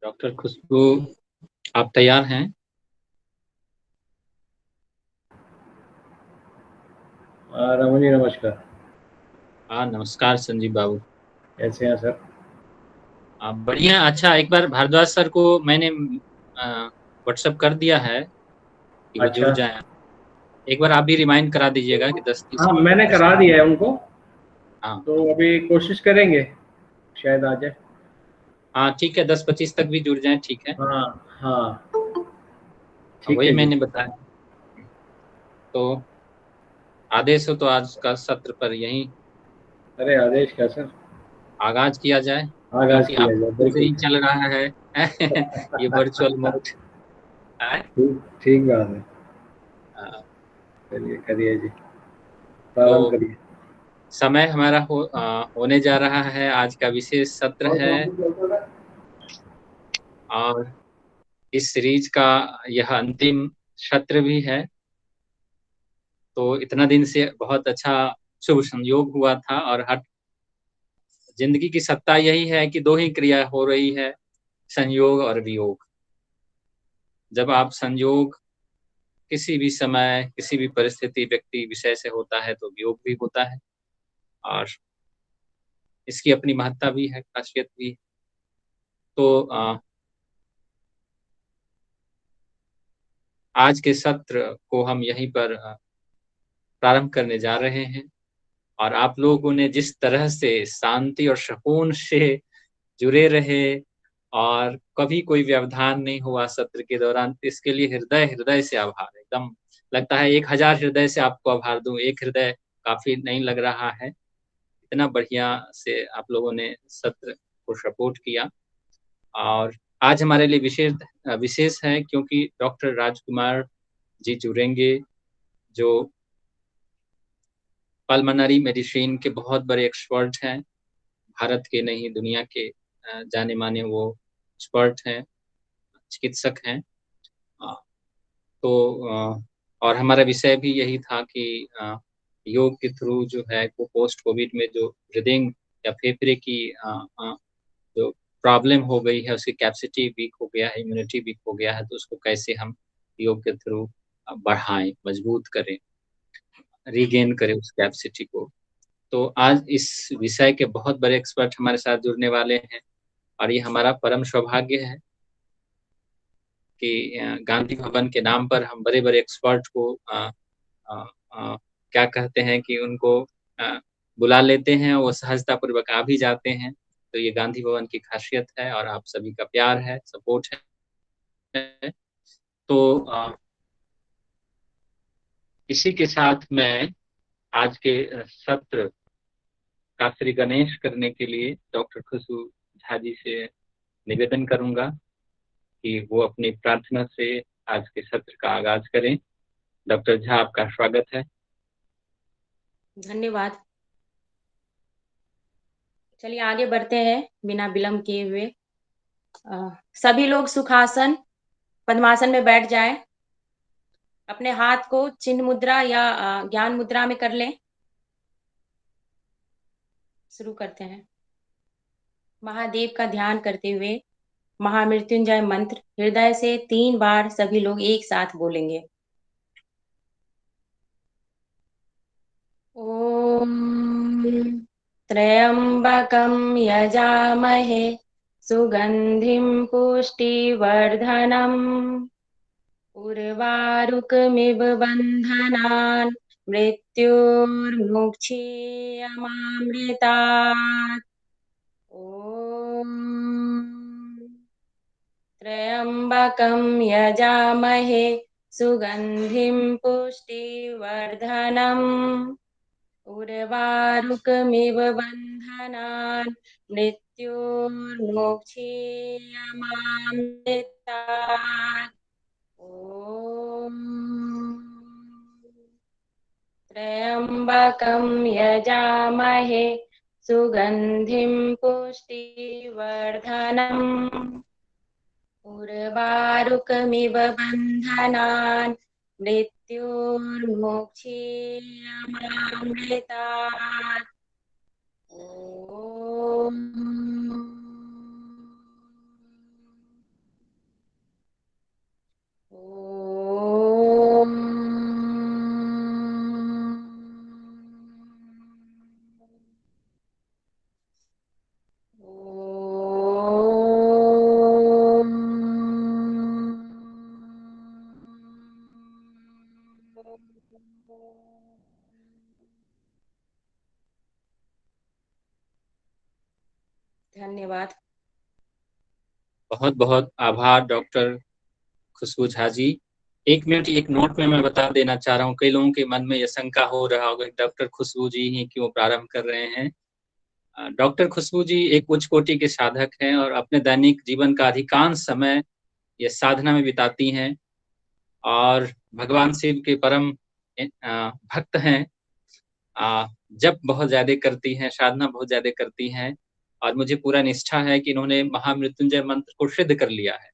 Doctor खुशबू, आप तैयार हैं? रमन जी नमस्कार। हाँ, नमस्कार संजीव बाबू। कैसे हैं सर? आप बढ़िया। अच्छा, एक बार भारद्वाज सर को मैंने व्हाट्सएप कर दिया है कि वो जुड़ अच्छा। जाएं। एक बार आप भी रिमाइंड करा दीजिएगा कि 10-30 हाँ, मिनट मैंने में करा शुरू। दिया है उनको। हाँ तो हाँ। अभी कोशिश करेंगे, शायद आ जाए। हाँ ठीक है, 10-25 तक भी जुड़ जाएं, ठीक है। हाँ हाँ। ठीक वही है जी। मैंने बताया। तो आदेश हो तो आज का सत्र पर यहीं अरे आदेश क्या सर? आगाज किया जाए, आगाज क्योंकि किया आप जाए, से बिल्कुल। ही चल रहा है ये वर्चुअल मोड है। ठीक ठीक बात है। हाँ, चलिए करिए जी, तो प्रारंभ करिए। समय हमारा होने जा रहा है। आज का विशेष सत्र और है कौन सा चलता है? और इस सीरीज का यह अंतिम सत्र भी है। तो इतना दिन से बहुत अच्छा शुभ संयोग हुआ था, और हर जिंदगी की सत्ता यही है कि दो ही क्रिया हो रही है, संयोग और वियोग। जब आप संयोग किसी भी समय किसी भी परिस्थिति व्यक्ति विषय से होता है तो वियोग भी होता है, और इसकी अपनी महत्ता भी है, खासियत भी है। तो आज के सत्र को हम यहीं पर प्रारंभ करने जा रहे हैं। और आप लोगों ने जिस तरह से शांति और सुकून से जुड़े रहे और कभी कोई व्यवधान नहीं हुआ सत्र के दौरान, इसके लिए हृदय हृदय से आभार। एकदम लगता है 1000 हृदय से आपको आभार दूं, एक हृदय काफी नहीं लग रहा है। इतना बढ़िया से आप लोगों ने सत्र को सपोर्ट किया। और आज हमारे लिए विशेष विशेष है, क्योंकि डॉक्टर राजकुमार जी जुड़ेंगे, जो पल्मोनरी मेडिसिन के बहुत बड़े एक्सपर्ट हैं। भारत के नहीं, दुनिया के जाने माने वो एक्सपर्ट हैं, चिकित्सक हैं। अ, तो और हमारा विषय भी यही था कि योग के थ्रू जो है वो पोस्ट कोविड में जो ब्रीदिंग या फेफड़े की जो प्रॉब्लम हो गई है, उसकी कैपेसिटी वीक हो गया है, इम्यूनिटी वीक हो गया है, तो उसको कैसे हम योग के थ्रू बढ़ाएं, मजबूत करें, रीगेन करें उस कैपेसिटी को। तो आज इस विषय के बहुत बड़े एक्सपर्ट हमारे साथ जुड़ने वाले हैं। और ये हमारा परम सौभाग्य है कि गांधी भवन के नाम पर हम बड़े बड़े एक्सपर्ट को अ, क्या कहते हैं कि उनको अ, बुला लेते हैं, वो सहजता पूर्वक आ भी जाते हैं। तो ये गांधी भवन की खासियत है, और आप सभी का प्यार है, सपोर्ट है। तो इसी के साथ मैं आज के सत्र का श्री गणेश करने के लिए डॉक्टर खुशबू झा जी से निवेदन करूंगा कि वो अपनी प्रार्थना से आज के सत्र का आगाज करें। डॉक्टर झा, आपका स्वागत है। धन्यवाद। चलिए आगे बढ़ते हैं बिना विलंब किए हुए। सभी लोग सुखासन पद्मासन में बैठ जाएं। अपने हाथ को चिन्ह मुद्रा या ज्ञान मुद्रा में कर लें। शुरू करते हैं। महादेव का ध्यान करते हुए महामृत्युंजय मंत्र हृदय से 3 बार सभी लोग एक साथ बोलेंगे। ओम त्र्यंबकं यजामहे सुगंधिं पुष्टिवर्धनम् उर्वारुकमिव बन्धनान् मृत्योर्मुक्षीयमामृतात्। ॐ त्र्यंबकं यजामहे सुगंधिं पुष्टिवर्धनम् उर्वारुकमिव बन्धनान् मृत्योर्मुक्षीयमामृतात्। ॐ त्र्यंबकं यजामहे सुगंधिं पुष्टिवर्धनम् उर्वारुकमिव बन्धनान् मृत्योर्मुक्षीयमामृतात्। ॐ धन्यवाद। बहुत बहुत आभार डॉक्टर खुशबू झा जी। 1 मिनट एक नोट में मैं बता देना चाह रहा हूँ, कई लोगों के मन में यह शंका हो रहा होगा डॉक्टर खुशबू जी ही क्यों प्रारंभ कर रहे हैं। डॉक्टर खुशबू जी एक उच्च कोटि के साधक हैं और अपने दैनिक जीवन का अधिकांश समय ये साधना में बिताती हैं और भगवान शिव के परम भक्त हैं। जप बहुत ज्यादा करती हैं, साधना बहुत ज्यादा करती हैं और मुझे पूरा निष्ठा है कि इन्होंने महामृत्युंजय मंत्र को सिद्ध कर लिया है।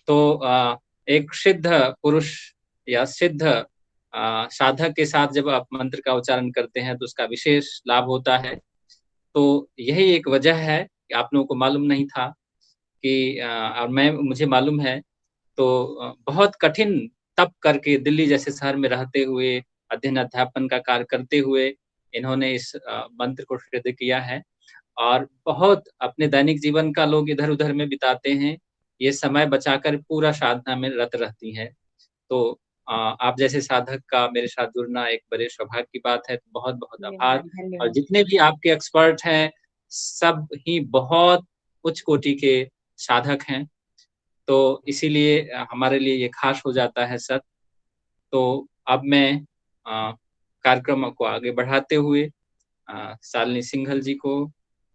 तो एक सिद्ध पुरुष या सिद्ध साधक के साथ जब आप मंत्र का उच्चारण करते हैं तो उसका विशेष लाभ होता है। तो यही एक वजह है कि आप लोगों को मालूम नहीं था कि और मुझे मालूम है। तो बहुत कठिन तप करके दिल्ली जैसे शहर में रहते हुए अध्ययन अध्यापन का कार्य करते हुए इन्होंने इस मंत्र को सिद्ध किया है और बहुत अपने दैनिक जीवन का लोग इधर उधर में बिताते हैं, ये समय बचाकर पूरा साधना में रत रहती हैं। तो आप जैसे साधक का मेरे साथ जुड़ना एक बड़े सौभाग्य की बात है। तो बहुत बहुत आभार। धन्यवाद। और धन्यवाद। जितने भी आपके एक्सपर्ट हैं सब ही बहुत उच्च कोटि के साधक हैं, तो इसीलिए हमारे लिए ये खास हो जाता है सर। तो अब मैं कार्यक्रम को आगे बढ़ाते हुए शालिनी सिंघल जी को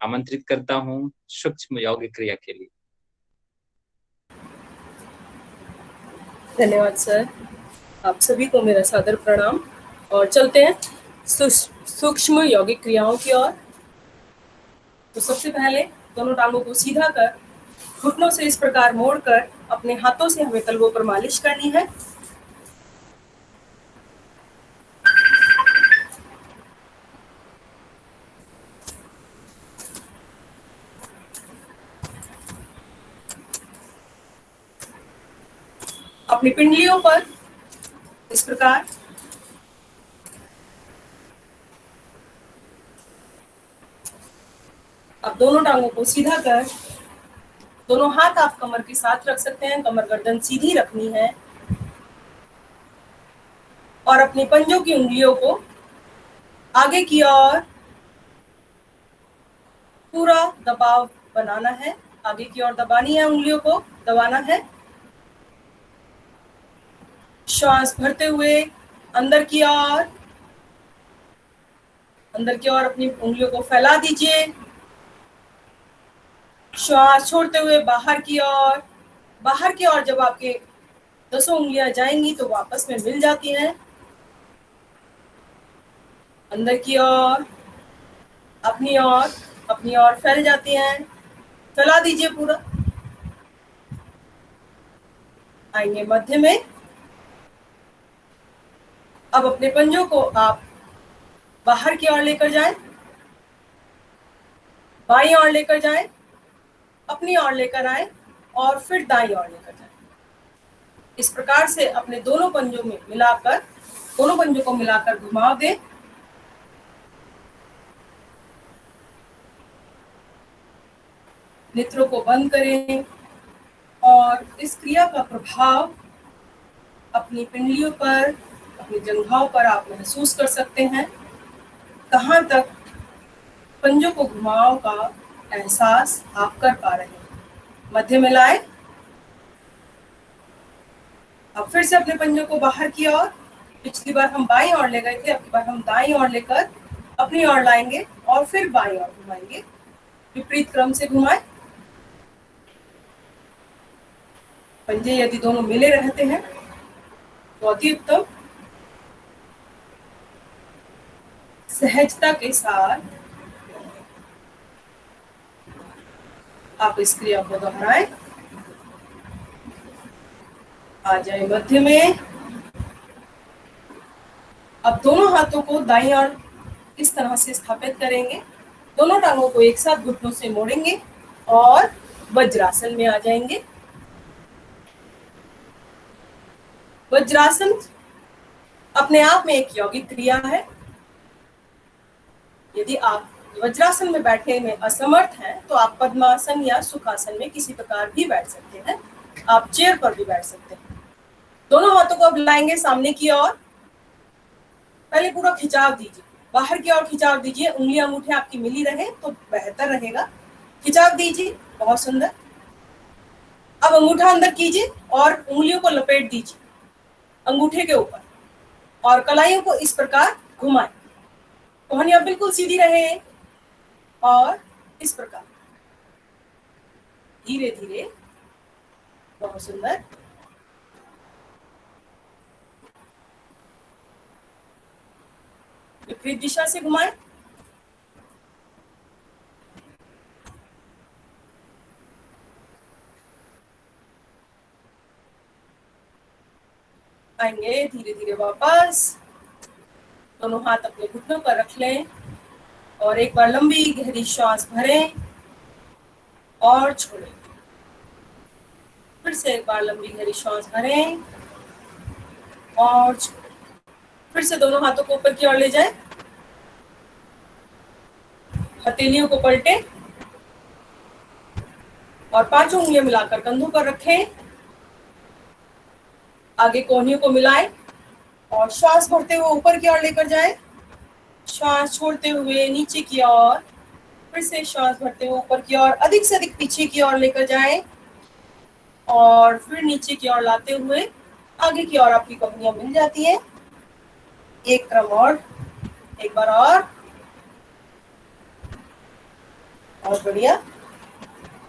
आमंत्रित करता हूँ सूक्ष्म यौगिक क्रिया के लिए। धन्यवाद सर, आप सभी को मेरा सादर प्रणाम। और चलते हैं सूक्ष्म यौगिक क्रियाओं की ओर। तो सबसे पहले दोनों टांगों को सीधा कर घुटनों से इस प्रकार मोड़कर अपने हाथों से हमें तलवों पर मालिश करनी है। अपनी पिंडलियों पर इस प्रकार अब दोनों टांगों को सीधा कर दोनों हाथ आप कमर के साथ रख सकते हैं, कमर गर्दन सीधी रखनी है और अपनी पंजों की उंगलियों को आगे की ओर पूरा दबाव बनाना है, आगे की ओर दबानी है, उंगलियों को दबाना है। श्वास भरते हुए अंदर की ओर अपनी उंगलियों को फैला दीजिए। श्वास छोड़ते हुए बाहर की ओर जब आपके 10 उंगलियां जाएंगी तो वापस में मिल जाती हैं। अंदर की ओर अपनी ओर फैल जाती हैं, फैला दीजिए पूरा। आएंगे मध्य में। अब अपने पंजों को आप बाहर की ओर लेकर जाएं, बाईं ओर लेकर जाएं, अपनी ओर लेकर आए और फिर दाईं ओर लेकर जाएं। इस प्रकार से अपने दोनों पंजों को मिलाकर घुमाव दें। नेत्रों को बंद करें और इस क्रिया का प्रभाव अपनी पिंडलियों पर, अपनी जंघाओं पर आप महसूस कर सकते हैं। कहाँ तक पंजों को घुमाव का एहसास आप कर पा रहे हैं। मध्य में लाए। अब फिर से अपने पंजों को बाहर की ओर, पिछली बार हम बाईं ओर ले गए थे, अब की बार हम दाईं ओर लेकर अपनी ओर लाएंगे और फिर बाईं ओर घुमाएंगे। विपरीत क्रम से घुमाएं। पंजे यदि दोनों मिले रहते हैं तो अति उत्तम। सहजता के साथ आप इस क्रिया को दोहराएं। आ जाए मध्य में। अब दोनों हाथों को दाईं ओर इस तरह से स्थापित करेंगे, दोनों टांगों को एक साथ घुटनों से मोड़ेंगे और वज्रासन में आ जाएंगे। वज्रासन अपने आप में एक यौगिक क्रिया है। यदि आप वज्रासन में बैठने में असमर्थ हैं तो आप पद्मासन या सुखासन में किसी प्रकार भी बैठ सकते हैं। आप चेयर पर भी बैठ सकते हैं। दोनों हाथों को अब लाएंगे सामने की ओर। पहले पूरा खिंचाव दीजिए, बाहर की ओर खिंचाव दीजिए। उंगलियां अंगूठे आपकी मिली रहे तो बेहतर रहेगा। खिंचाव दीजिए, बहुत सुंदर। अब अंगूठा अंदर कीजिए और उंगलियों को लपेट दीजिए अंगूठे के ऊपर और कलाइयों को इस प्रकार घुमाएं। कोहनियां बिल्कुल सीधी रहे और इस प्रकार धीरे धीरे, बहुत सुंदर। विपरीत दिशा से घुमाएं। आएंगे धीरे धीरे वापस। दोनों हाथ अपने घुटनों पर रख लें और एक बार लंबी गहरी श्वास भरें और छोड़ें। फिर से एक बार लंबी गहरी श्वास भरें और छोड़ें। फिर से दोनों हाथों को ऊपर की ओर ले जाएं। हथेलियों को पलटें और पांचों उंगलियां मिलाकर कंधों पर रखें। आगे कोहनियों को मिलाएं और श्वास भरते हुए ऊपर की ओर लेकर जाएं। श्वास छोड़ते हुए नीचे की ओर। फिर से श्वास भरते हुए ऊपर की ओर, अधिक से अधिक पीछे की ओर लेकर जाएं और फिर नीचे की ओर लाते हुए आगे की ओर आपकी कोहनियां मिल जाती हैं। एक क्रम और, एक बार और बढ़िया।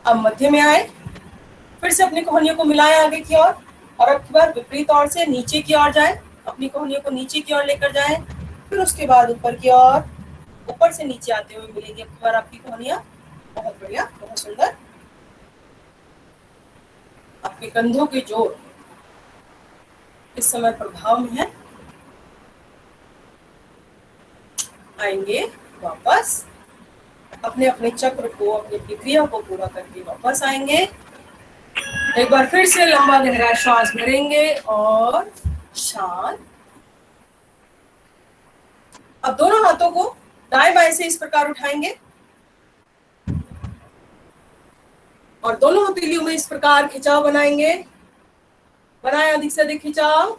अब मध्य में आए, फिर से अपनी कोहनियों को मिलाएं आगे की ओर और अब की बार विपरीत ओर से नीचे की ओर जाएं। अपनी कोहनियों को नीचे की ओर लेकर जाएं, फिर उसके बाद ऊपर की ओर, ऊपर से नीचे आते हुए मिलेगी अब की बार आपकी कोहनियां। बहुत बढ़िया, बहुत सुंदर। आपके कंधों के जोड़ इस समय प्रभाव में है। आएंगे वापस, अपने अपने चक्र को, अपनी अपनी क्रिया को पूरा करके वापस आएंगे। एक बार फिर से लंबा गहरा श्वास भरेंगे और शांत। अब दोनों हाथों को दाएं बाएं से इस प्रकार उठाएंगे और दोनों हथेलियों में इस प्रकार खिंचाव बनाएंगे। बनाएं अधिक से अधिक खिंचाव।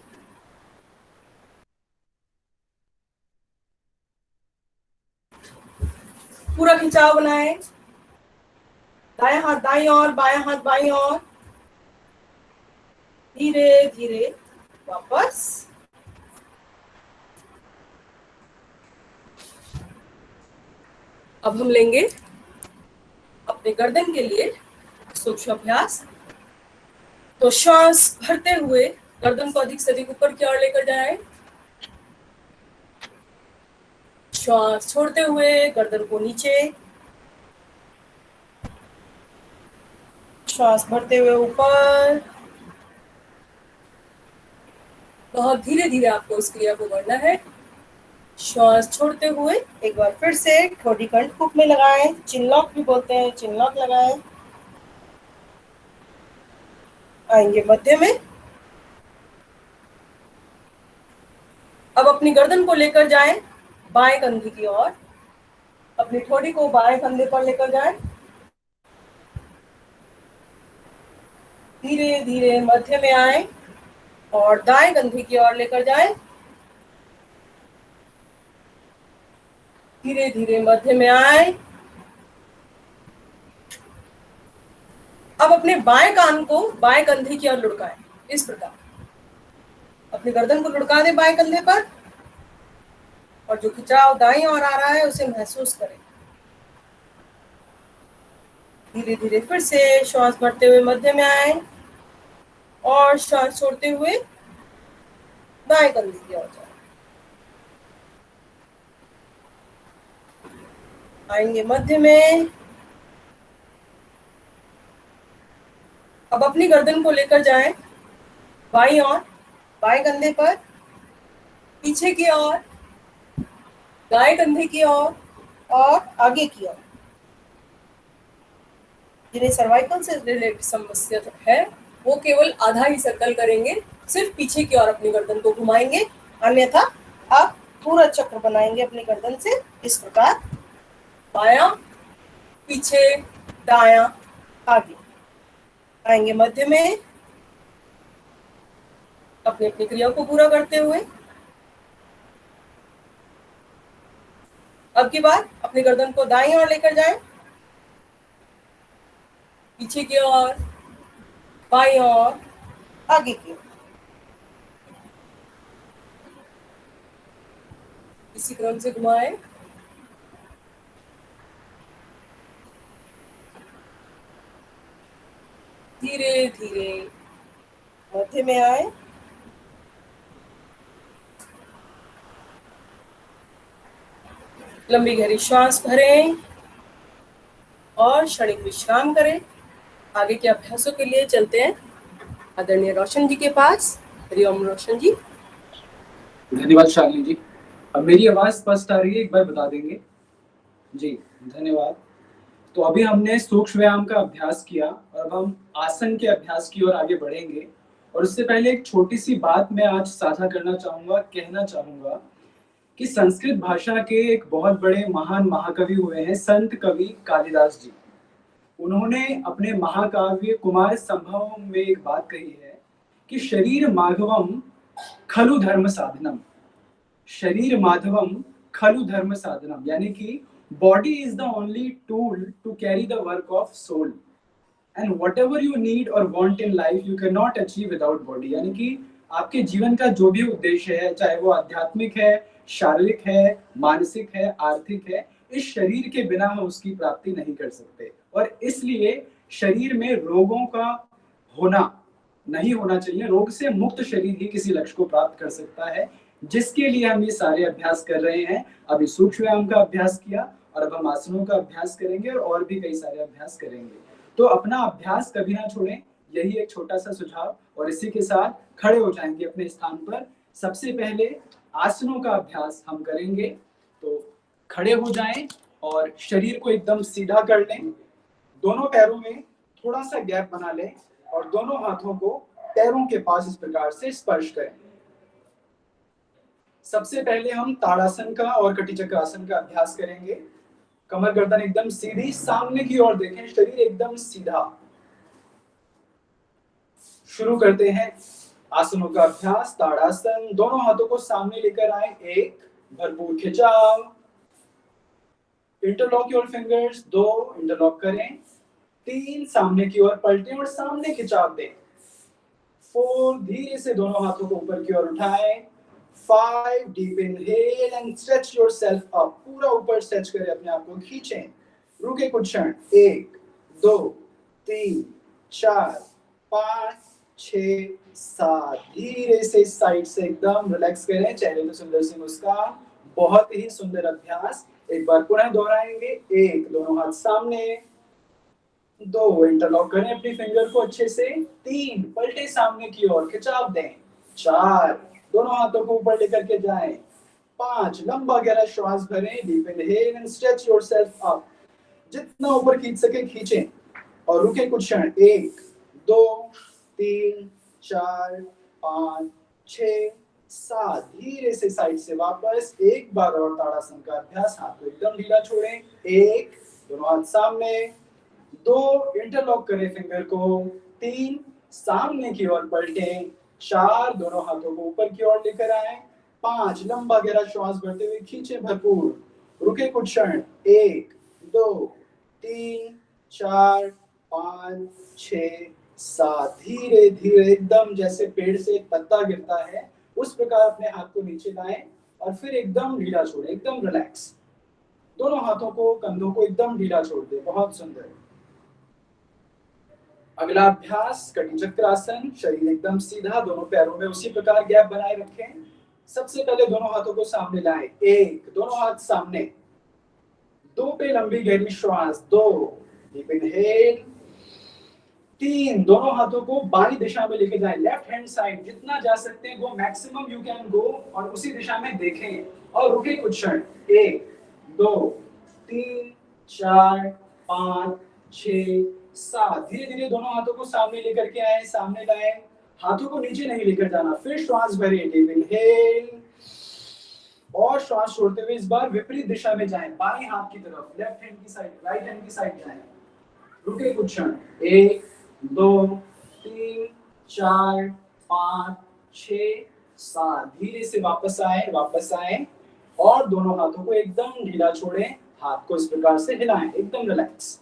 पूरा खिंचाव बनाएं। दायां हाथ दाईं ओर, बायां हाथ बाईं ओर। धीरे धीरे वापस। अब हम लेंगे अपने गर्दन के लिए सूक्ष्म अभ्यास। तो श्वास भरते हुए गर्दन को अधिक से अधिक ऊपर की ओर लेकर जाएं। श्वास छोड़ते हुए गर्दन को नीचे। श्वास भरते हुए ऊपर। बहुत धीरे धीरे आपको इस क्रिया को करना है। श्वास छोड़ते हुए एक बार फिर से ठोड़ी कंठकुप में लगाएं। चिनलॉक भी बोलते हैं, चिनलॉक लगाएं। आएंगे मध्य में। अब अपनी गर्दन को लेकर जाएं बाएं कंधे की ओर। अपनी ठोड़ी को बाएं कंधे पर लेकर जाएं। धीरे धीरे मध्य में आए और दाएं कंधे की ओर लेकर जाएं। धीरे धीरे मध्य में आए। अब अपने बाएं कान को बाएं कंधे की ओर लुढ़काएं इस प्रकार। अपनी गर्दन को लुढ़का दें बाएं कंधे पर और जो खिंचाव दाईं ओर आ रहा है उसे महसूस करें। धीरे धीरे फिर से श्वास भरते हुए मध्य में आए और श्वास छोड़ते हुए दाएं कंधे की ओर जाए। आएंगे मध्य में। अब अपनी गर्दन को लेकर जाएं बाईं ओर, बाएं कंधे पर, पीछे की ओर, दाएं कंधे की ओर और आगे की ओर। जिन्हें सर्वाइकल से रिलेटेड समस्या है वो केवल आधा ही सर्कल करेंगे, सिर्फ पीछे की ओर अपनी गर्दन को घुमाएंगे। अन्यथा आप पूरा चक्र बनाएंगे अपनी गर्दन से इस प्रकार। बायां, पीछे, दायां, आगे। आएंगे मध्य में अपनी अपनी क्रिया को पूरा करते हुए। अब की बार अपनी गर्दन को दाईं ओर लेकर जाएं। पीछे की ओर, बाईं ओर, आगे की ओर। इसी क्रम से घुमाएं। धीरे धीरे मध्य में आए। लंबी गहरी श्वास भरें और क्षणिक विश्राम करें। आगे के अभ्यासों के लिए चलते हैं आदरणीय रोशन जी के पास। हरिओम रोशन जी। धन्यवाद शालिनी जी। अब मेरी आवाज स्पष्ट आ रही है, एक बार बता देंगे? जी धन्यवाद। तो अभी हमने सूक्ष्म व्यायाम का अभ्यास किया और अब हम आसन के अभ्यास की ओर आगे बढ़ेंगे। और उससे पहले एक छोटी सी बात मैं आज साझा करना चाहूंगा, कहना चाहूंगा कि संस्कृत भाषा के एक बहुत बड़े महान महाकवि हुए हैं संत कवि कालिदास जी। उन्होंने अपने महाकाव्य कुमार संभवम में एक बात कही है कि शरीर माधवम खलु धर्म साधनम। शरीर माधवम खलु धर्म साधनम, यानी कि body is the only tool to carry the work of soul and whatever you need और want in life you can not achieve without body. यानी कि आपके जीवन का जो भी उद्देश्य है, चाहे वो आध्यात्मिक है, शारीरिक है, मानसिक है, आर्थिक है, इस शरीर के बिना हम उसकी प्राप्ति नहीं कर सकते। और इसलिए शरीर में रोगों का होना नहीं होना चाहिए। रोग से मुक्त शरीर ही किसी लक्ष्य को प्राप्त कर सकता है, जिसके लिए हम ये सारे अभ्यास कर रहे हैं। अभी सूक्ष्म व्यायाम का अभ्यास किया और अब हम आसनों का अभ्यास करेंगे और भी कई सारे अभ्यास करेंगे। तो अपना अभ्यास कभी ना छोड़ें, यही एक छोटा सा सुझाव। और इसी के साथ खड़े हो जाएंगे अपने स्थान पर। सबसे पहले आसनों का अभ्यास हम करेंगे। तो खड़े हो जाएं और शरीर को एकदम सीधा कर लें। दोनों पैरों में थोड़ा सा गैप बना लें और दोनों हाथों को पैरों के पास इस प्रकार से स्पर्श करें। सबसे पहले हम ताड़ासन का और कटिचक्र आसन का अभ्यास करेंगे। कमर गर्दन एकदम सीधी, सामने की ओर देखें, शरीर एकदम सीधा। शुरू करते हैं आसनों का अभ्यास। ताड़ासन, दोनों हाथों को सामने लेकर आए, एक भरपूर खिंचाव, इंटरलॉक योर फिंगर्स, दो इंटरलॉक करें, तीन सामने की ओर पलटें और सामने खिंचाव दें, फोर धीरे से दोनों हाथों को ऊपर की ओर उठाएं, 5 deep inhale and stretch yourself up, पूरा ऊपर स्ट्रेच करें, अपने आप को खींचें, रुके कुछ क्षण, 1 2 3 4 5 6 7, धीरे से साइड से एकदम रिलैक्स करें, चेहरे पे सुंदर सी मुस्कान। बहुत ही सुंदर अभ्यास। एक बार पुनः दोहराएंगे। 1, दोनों हाथ सामने, 2 इंटरलॉक करें अपनी फिंगर को अच्छे से, 3 पलटे सामने की ओर खिंचाव दें, 4 दोनों हाथों को ऊपर लेकर के जाएं, 5 लंबा गहरा श्वास भरें, deep inhale and stretch yourself up, जितना ऊपर खींच सके खींचें और रुके कुछ क्षण, 1 2 3 4 5 6 7, धीरे से साइड से वापस। एक बार और ताड़ासन का अभ्यास। हाथ को एकदम ढीला छोड़ें, 1 दोनों हाथ सामने, 2 इंटरलॉक करें फिंगर को, 3 सामने की ओर पलटें, 4 दोनों हाथों को ऊपर की ओर लेकर आए, 5 लंबा गहरा श्वास भरते हुए खींचे भरपूर, रुके कुछ क्षण, 1 2 3 4 5 6 7, धीरे धीरे एकदम जैसे पेड़ से एक पत्ता गिरता है उस प्रकार अपने हाथ को नीचे लाएं और फिर एकदम ढीला छोड़ें, एकदम रिलैक्स। दोनों हाथों को, कंधों को एकदम ढीला छोड़ दें। बहुत सुंदर। अगला अभ्यास कटिचक्र आसन। शरीर एकदम सीधा, दोनों पैरों में उसी प्रकार गैप बनाए रखें। सबसे पहले दोनों हाथों को सामने लाएं, 1 दोनों हाथ सामने, 2 पे लंबी गहरी श्वास, 2 डीप इनहेल, 3 दोनों हाथों को बाई दिशा में लेके जाएं, लेफ्ट हैंड साइड, जितना जा सकते हैं वो मैक्सिमम यू कैन गो, और उसी दिशा में देखें और रुके कुछ क्षण, 1 2 3 4 5 6 7, धीरे धीरे दोनों हाथों को सामने लेकर के आए, सामने लाएं, हाथों को नीचे नहीं लेकर जाना। फिर श्वास भरें, डीप इनहेल और श्वास छोड़ते हुए इस बार विपरीत दिशा में जाएं, बाएं हाथ की तरफ, लेफ्ट हैंड की साइड, राइट हैंड की साइड जाएं, रुके कुछ क्षण, 1 2 3 4 5 6 7, धीरे से वापस आए और दोनों हाथों को एकदम ढीला छोड़ें, हाथ को इस प्रकार से हिलाएं, एकदम रिलैक्स।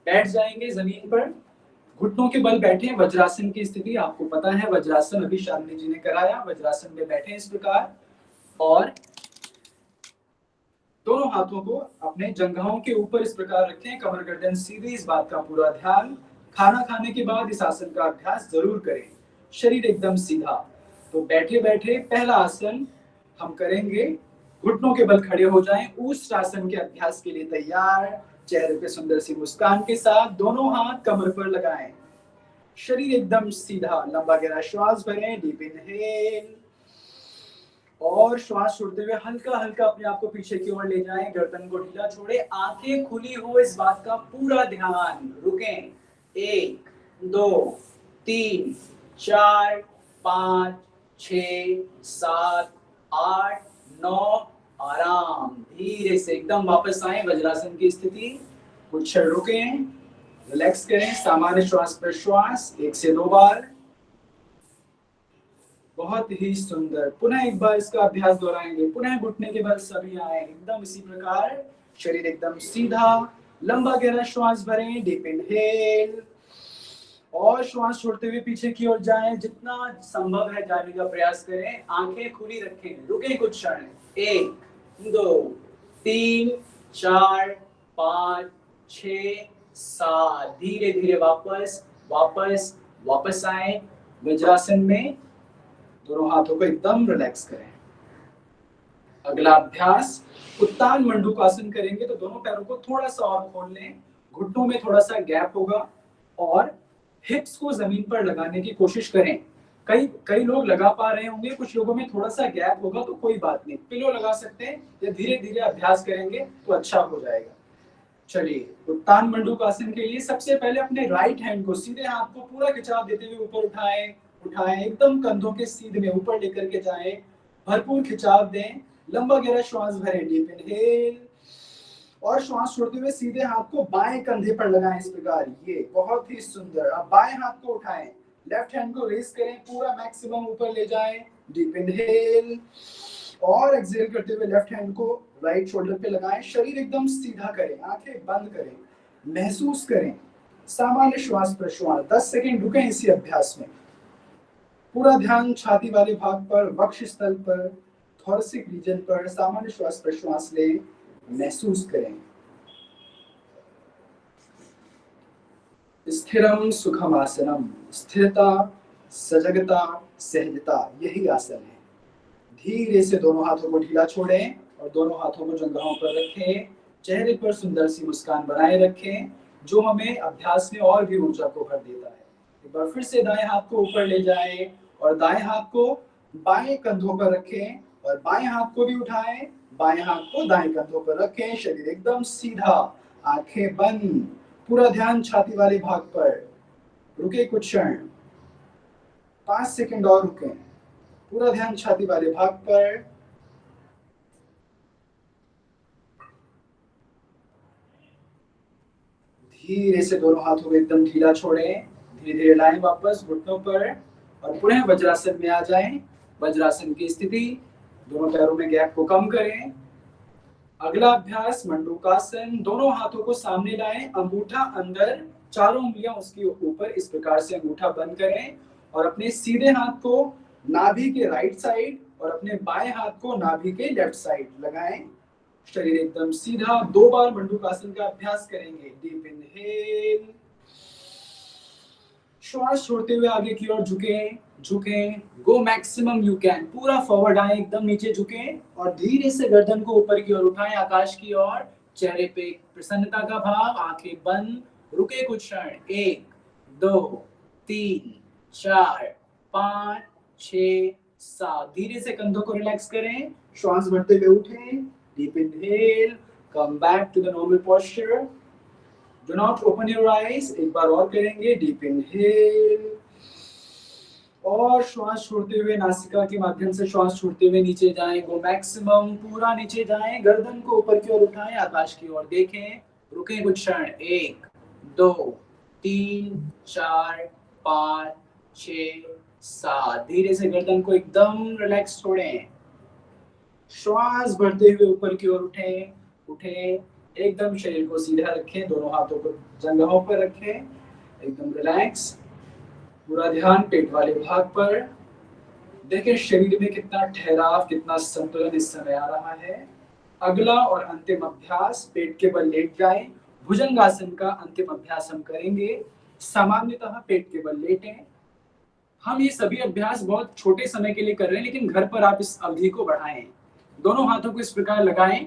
बैठ जाएंगे जमीन पर, घुटनों के बल बैठे, वज्रासन की स्थिति आपको पता है, वज्रासन अभी शालिनी जी ने कराया। वज्रासन में बैठे इस प्रकार और दोनों हाथों को अपने जंघाओं के ऊपर इस प्रकार रखें, कमर गर्दन सीधी, इस बात का पूरा ध्यान। खाना खाने के बाद इस आसन का अभ्यास जरूर करें, शरीर एकदम सीधा। तो बैठे बैठे पहला आसन हम करेंगे, घुटनों के बल खड़े हो जाएं, ऊष्टासन के अभ्यास के लिए तैयार। चेहरे पे सुंदर सी मुस्कान के साथ दोनों हाथ कमर पर लगाएं, शरीर एकदम सीधा, लंबा गहरा श्वास भरें, डीप इनहेल और श्वास छोड़ते हुए हल्का हल्का अपने आप को पीछे की ओर ले जाएं, गर्दन को ढीला छोड़े, आंखें खुली हो, इस बात का पूरा ध्यान। रुकें, 1 2 3 4 5 6 7 8 9, आराम, धीरे से एकदम वापस आए वज्रासन की स्थिति। कुछ क्षण रुकें, रिलैक्स करें, सामान्य श्वास प्रश्वास 1 से 2 बार। बहुत ही सुंदर। पुनः एक बार इसका अभ्यास दोहराएंगे, पुनः घुटने के बल सभी आए, एकदम इसी प्रकार, शरीर एकदम सीधा, लंबा गहरा श्वास भरें, डीप इनहेल और श्वास छोड़ते हुए पीछे की ओर जाएं, जितना संभव है जाने का प्रयास करें, आंखें खुली रखें, रुकें कुछ क्षण, 1 2 3 4 5 6 7, धीरे धीरे वापस वापस वापस आए वज्रासन में, दोनों हाथों को एकदम रिलैक्स करें। अगला अभ्यास उत्तान मंडूकासन करेंगे, तो दोनों पैरों को थोड़ा सा और खोल लें, घुटनों में थोड़ा सा गैप होगा और हिप्स को जमीन पर लगाने की कोशिश करें। कई लोग लगा पा रहे होंगे, कुछ लोगों में थोड़ा सा गैप होगा, तो कोई बात नहीं, पिलो लगा सकते हैं, या धीरे धीरे अभ्यास करेंगे तो अच्छा हो जाएगा। चलिए, उत्तान मंडूकासन के लिए सबसे पहले अपने राइट हैंड को, सीधे हाथ को पूरा खिंचाव देते हुए ऊपर उठाएं, एकदम कंधों के सीधे में ऊपर लेकर के जाएं, भरपूर खिंचाव दें, लंबा गहरा श्वास भरें, डीप इनहेल और श्वास छोड़ते हुए सीधे हाथ को बाएं कंधे पर लगाएं, इस प्रकार, ये बहुत ही सुंदर। अब बाएं हाथ को उठाएं, लेफ्ट हैंड को रेस करें, पूरा मैक्सिमम ऊपर ले जाएं, डीप इनहेल और एक्सहेल करते हुए लेफ्ट हैंड को राइट शोल्डर पे लगाएं, शरीर एकदम सीधा करें, आंखें बंद करें, महसूस करें सामान्य श्वास प्रश्वास। 10 सेकंड रुकें इसी अभ्यास में, पूरा ध्यान छाती वाले भाग पर, वक्ष स्थल पर, थोरैसिक रीजन पर सामान्य श्वास प्रश्वास ले, महसूस करें। स्थिरम सुखम आसनम, स्थिरता, सजगता, सहजता, यही आसन है। धीरे से दोनों हाथों को ढीला छोड़ें और दोनों हाथों को जंघाओं पर रखें, चेहरे पर सुंदर सी मुस्कान बनाए रखें, जो हमें अभ्यास में और भी ऊर्जा को भर देता है। एक बार फिर से दाएं हाथ को ऊपर ले जाएं और दाएं हाथ को बाएं कंधों पर रखें और बाएं हाथ को भी उठाएं, बाएं हाथ को दाएं कंधों पर रखें, शरीर एकदम सीधा, आंखें बंद, पूरा ध्यान छाती वाले भाग पर। रुके कुछ क्षण, 5 सेकंड और रुकें, पूरा ध्यान छाती वाले भाग पर। धीरे से दोनों हाथों को एकदम ढीला छोड़ें, धीरे धीरे लाएं वापस घुटनों पर और पुनः वज्रासन में आ जाएं। वज्रासन की स्थिति, दोनों पैरों में गैप को कम करें। अगला अभ्यास मंडूकासन, दोनों हाथों को सामने लाएं, अंगूठा अंदर, चारों उंगलियां उसके ऊपर, इस प्रकार से अंगूठा बंद करें और अपने सीधे हाथ को नाभि के राइट साइड और अपने बाएं हाथ को नाभि के लेफ्ट साइड लगाएं, शरीर एकदम सीधा। 2 बार मंडूकासन का अभ्यास करेंगे, डीप इनहेल, श्वास छोड़ते हुए आगे की ओर झुकें, गो मैक्सिमम यू कैन, पूरा फॉरवर्ड आए, एकदम नीचे झुकें और धीरे से गर्दन को ऊपर की ओर उठाएं, आकाश की ओर, चेहरे पे प्रसन्नता का भाव, आंखें बंद, रुके कुछ क्षण, 1 2 3 4 5 6 7, धीरे से कंधों को रिलैक्स करें, श्वास भरते हुए उठें, deep inhale, come back to the normal posture, do not open your eyes. एक बार और करेंगे, डीप इनहेल और श्वास छोड़ते हुए नासिका के माध्यम से श्वास छोड़ते हुए नीचे जाएं, गो मैक्सिमम, पूरा नीचे जाएं, गर्दन को ऊपर की ओर उठाएं, आकाश की ओर देखें, रुकें कुछ क्षण, 1 2 3 4 5 6 7, धीरे से गर्दन को एकदम रिलैक्स छोड़ें, श्वास भरते हुए ऊपर की ओर उठें, एकदम शरीर को सीधा रखें, दोनों हाथों को जंघों पर रखें, एकदम रिलैक्स। पूरा ध्यान पेट वाले भाग पर। देखें शरीर में कितना ठहराव, कितना संतुलन इस समय आ रहा है। अगला और अंतिम अभ्यास, पेट के बल लेट जाएं। भुजंगासन का अंतिम अभ्यास हम करेंगे। सामान्यतः पेट के बल लेटें। हम ये सभी अभ्यास बहुत छोटे समय के लिए कर रहे हैं, लेकिन घर पर आप इस अवधि को बढ़ाएं। दोनों हाथों को इस प्रकार लगाएं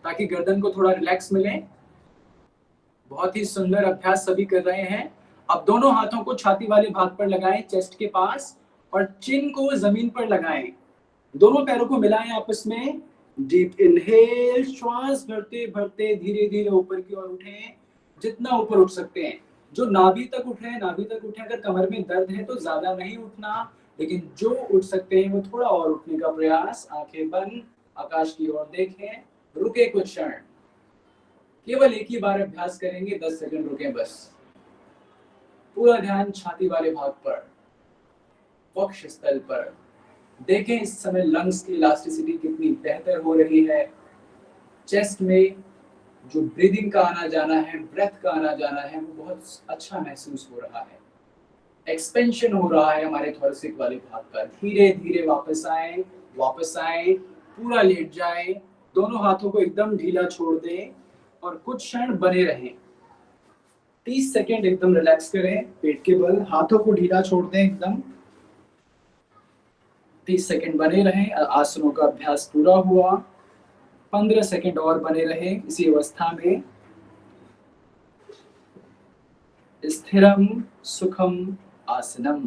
ताकि गर्दन को थोड़ा रिलैक्स मिले। बहुत ही सुंदर अभ्यास सभी कर रहे हैं। अब दोनों हाथों को छाती वाले भाग पर लगाएं, चेस्ट के पास, और चिन को जमीन पर लगाएं। दोनों पैरों को मिलाएं आपस में। डीप इनहेल, श्वास भरते भरते धीरे धीरे ऊपर की ओर उठें, जितना ऊपर उठ सकते हैं। जो नाभि तक उठे, नाभि तक उठे। अगर कमर में दर्द है तो ज्यादा नहीं उठना, लेकिन जो उठ सकते हैं वो थोड़ा और उठने का प्रयास। आंखें बंद, आकाश की ओर देखें, रुके कुछ क्षण। केवल एक ही बार अभ्यास करेंगे, 10 सेकंड रुके बस। पूरा ध्यान छाती वाले भाग पर, वक्ष स्थल पर। देखें इस समय लंग्स की इलास्टिसिटी कितनी बेहतर हो रही है। चेस्ट में जो ब्रीदिंग का आना जाना है, ब्रेथ का आना जाना है, वो बहुत अच्छा महसूस हो रहा है। एक्सपेंशन हो रहा है हमारे थोरैसिक वाले भाग का। धीरे धीरे वापस आए, वापस आए, पूरा लेट जाए। दोनों हाथों को एकदम ढीला छोड़ दें और कुछ क्षण बने रहें। 30 सेकेंड एकदम रिलैक्स करें, पेट के बल, हाथों को ढीला छोड़ दें एकदम। 30 सेकेंड बने रहें। आसनों का अभ्यास पूरा हुआ। 15 सेकेंड और बने रहें इसी अवस्था में। स्थिरम सुखम आसनम।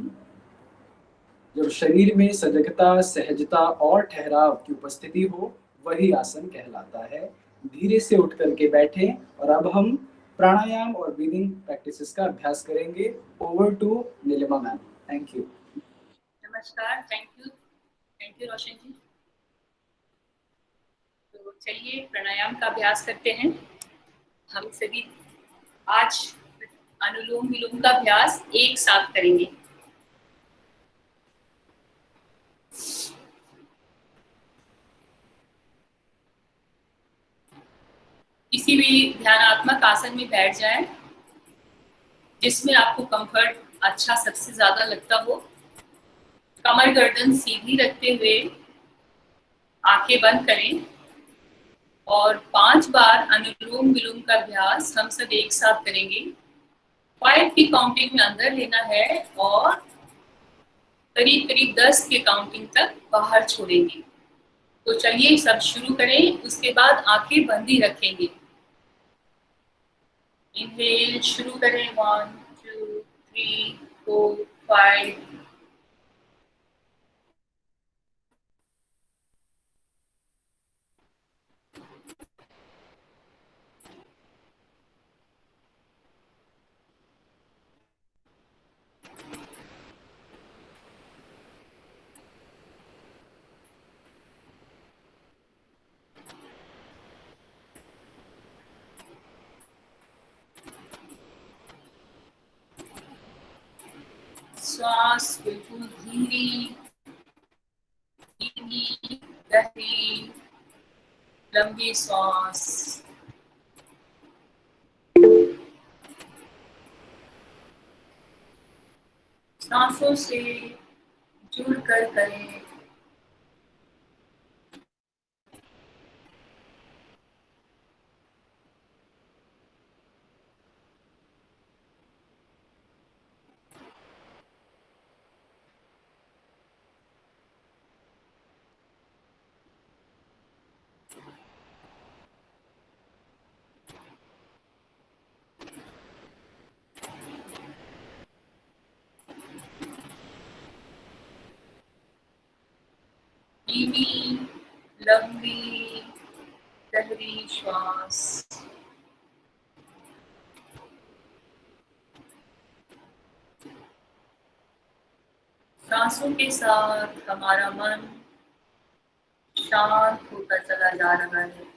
जब शरीर में सजगता, सहजता और ठहराव की उपस्थिति हो, वही आसन कहलाता है। धीरे से उठ करके बैठें। और अब हम प्राणायाम और ब्रीदिंग प्रैक्टिसेस का अभ्यास करेंगे। Over to Nilima ma'am. Thank you. नमस्कार। Thank you Roshan ji. तो चलिए प्राणायाम का अभ्यास करते हैं। हम सभी आज अनुलोम विलोम का अभ्यास एक साथ करेंगे। किसी भी ध्यानात्मक आसन में बैठ जाएं जिसमें आपको कंफर्ट अच्छा सबसे ज्यादा लगता हो। कमर गर्दन सीधी रखते हुए आंखें बंद करें और 5 बार अनुलोम विलोम का अभ्यास हम सब एक साथ करेंगे। 5 की काउंटिंग में अंदर लेना है और करीब करीब 10 के काउंटिंग तक बाहर छोड़ेंगे। तो चलिए सब शुरू करें। उसके बाद आंखें बंद ही रखेंगे। इनहेल शुरू करें। 1 2 3 4 5। श्वास बिल्कुल धीरी धीमी गहरी लंबी श्वास। सांसों से जुड़कर करें। धीमी लंबी गहरी श्वास। सांसों के साथ हमारा मन शांत होकर चला जा रहा है।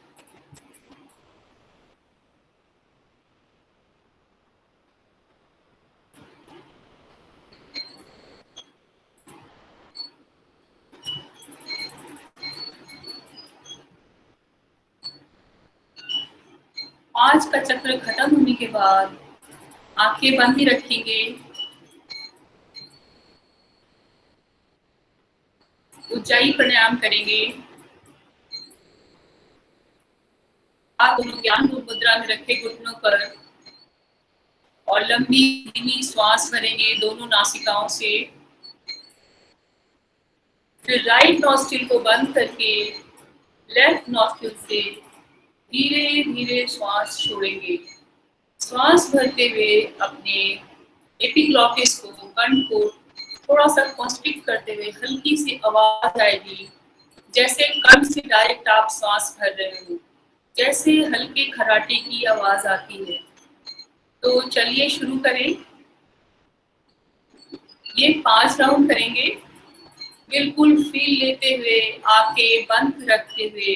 5 का चक्र खत्म होने के बाद आंखें बंद ही रखेंगे। उज्जाई प्राणायाम करेंगे। हाथ दोनों ज्ञान रूप मुद्रा में रखे घुटनों पर और लंबी धीमी श्वास भरेंगे दोनों नासिकाओं से। फिर राइट नॉस्ट्रिल को बंद करके लेफ्ट नॉस्ट्रिल से धीरे धीरे श्वास छोड़ेंगे। श्वास भरते हुए अपने एपिग्लॉटिस को, कंठ को थोड़ा सा कॉन्स्ट्रिक्ट करते हुए हल्की सी आवाज आएगी, जैसे कंठ से डायरेक्ट आप श्वास भर रहे हो, जैसे हल्के खराटे की आवाज आती है। तो चलिए शुरू करें। ये 5 राउंड करेंगे, बिल्कुल फील लेते हुए, आंखें बंद रखते हुए।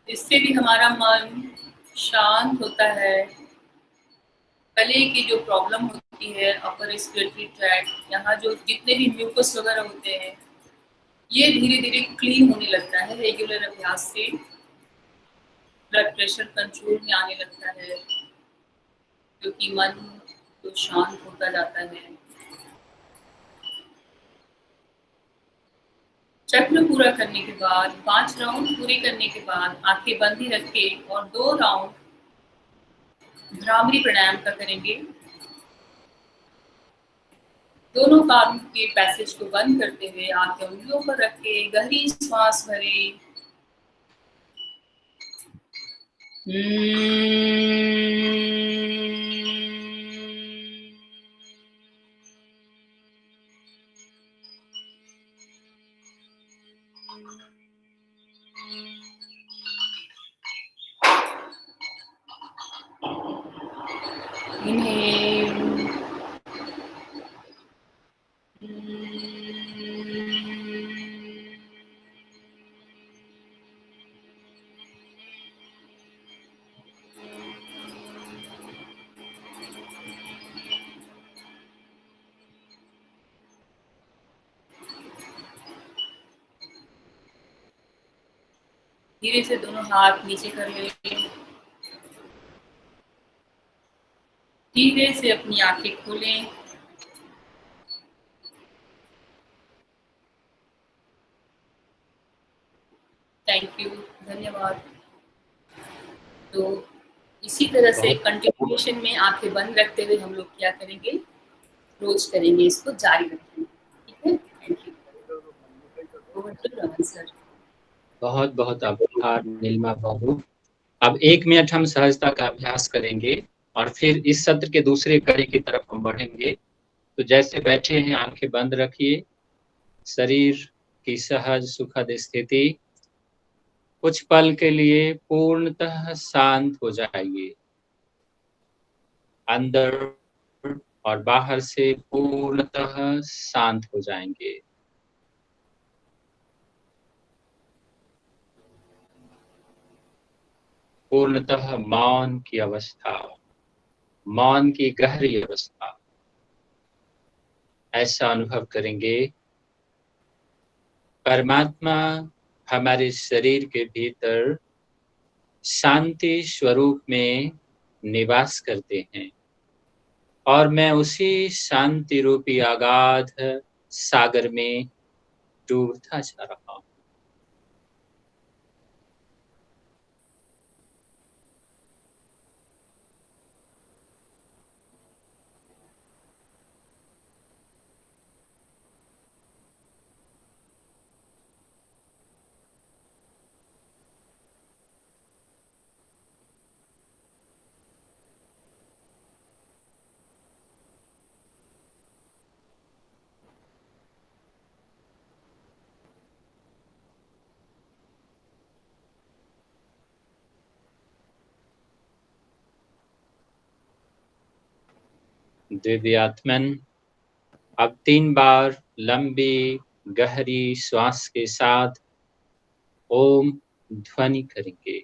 इससे भी हमारा मन शांत होता है। गले की जो प्रॉब्लम होती है, अपर रेस्पिरेटरी ट्रैक्ट, यहाँ जो जितने भी म्यूकस वगैरह होते हैं, ये धीरे धीरे क्लीन होने लगता है रेगुलर अभ्यास से। ब्लड प्रेशर कंट्रोल में आने लगता है, क्योंकि मन तो शांत होता जाता है। चक्र पूरा करने के बाद, 5 राउंड पूरे करने के बाद आंखें बंद ही रखे और 2 राउंड भ्रामरी प्राणायाम का करेंगे। दोनों कान के पैसेज को बंद करते हुए आंखें उंगलियों पर रख के गहरी श्वास भरें। धीरे से दोनों हाथ नीचे कर लेंगे। धीरे से अपनी आंखें खोलें। थैंक यू, धन्यवाद। तो इसी तरह से कंटिन्यूएशन में आंखें बंद रखते हुए हम लोग क्या करेंगे, रोज करेंगे, इसको जारी रखेंगे। ठीक है, thank you. Over to Raman sir. बहुत बहुत आभार नीलिमा बाबू। अब 1 मिनट हम सहजता का अभ्यास करेंगे और फिर इस सत्र के दूसरे कड़ी की तरफ हम बढ़ेंगे। तो जैसे बैठे हैं, आंखें बंद रखिए। शरीर की सहज सुखद स्थिति, कुछ पल के लिए पूर्णतः शांत हो जाइए। अंदर और बाहर से पूर्णतः शांत हो जाएंगे। पूर्णतः मौन की अवस्था, मौन की गहरी अवस्था, ऐसा अनुभव करेंगे। परमात्मा हमारे शरीर के भीतर शांति स्वरूप में निवास करते हैं और मैं उसी शांति रूपी अगाध सागर में डूबता जा रहा हूँ। दिव्यात्मन, अब 3 बार लंबी गहरी श्वास के साथ ओम ध्वनि करेंगे।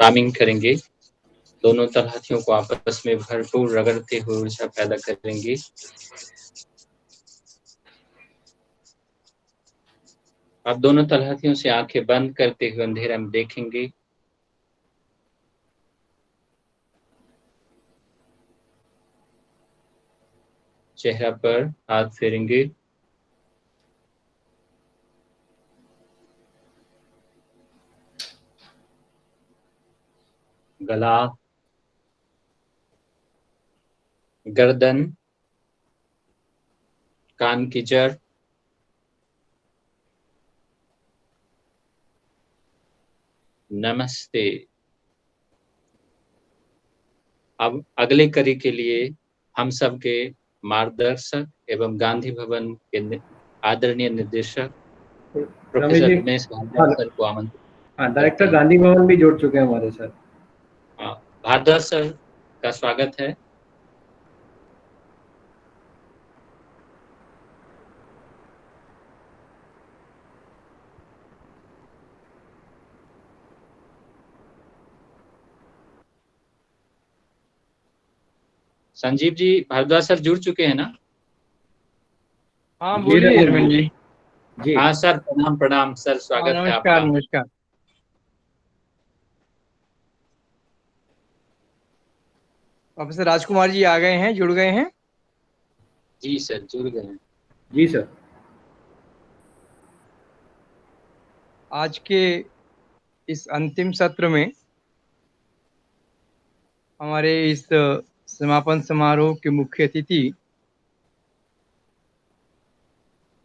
पामिंग करेंगे। दोनों तलहथियों को आपस में भरपूर रगड़ते हुए ऊर्जा पैदा करेंगे। आप दोनों तलहथियों से आंखें बंद करते हुए अंधेरा में देखेंगे। चेहरा पर हाथ फेरेंगे। गला, गर्दन, कान की जड़, नमस्ते। अब अगले कड़ी के लिए हम सबके मार्गदर्शक एवं गांधी भवन के आदरणीय निर्देशक रमेश प्रोफेसर जी, उमेश भारद्वाज सर को आमंत्रित हाँ, करते डायरेक्टर हैं। गांधी भवन भी जुड़ चुके हैं हमारे साथ। भारद्वाज सर का स्वागत है। संजीव जी, भारद्वाज सर जुड़ चुके हैं ना? हाँ बोलिए अरविंद जी। जी हाँ सर, प्रणाम प्रणाम सर, स्वागत है नमस्कार आपका। नमस्कार। प्रोफेसर राजकुमार जी आ गए हैं, जुड़ गए हैं। जी सर, जुड़ गए हैं। जी सर। आज के इस अंतिम सत्र में हमारे इस समापन समारोह के मुख्य अतिथि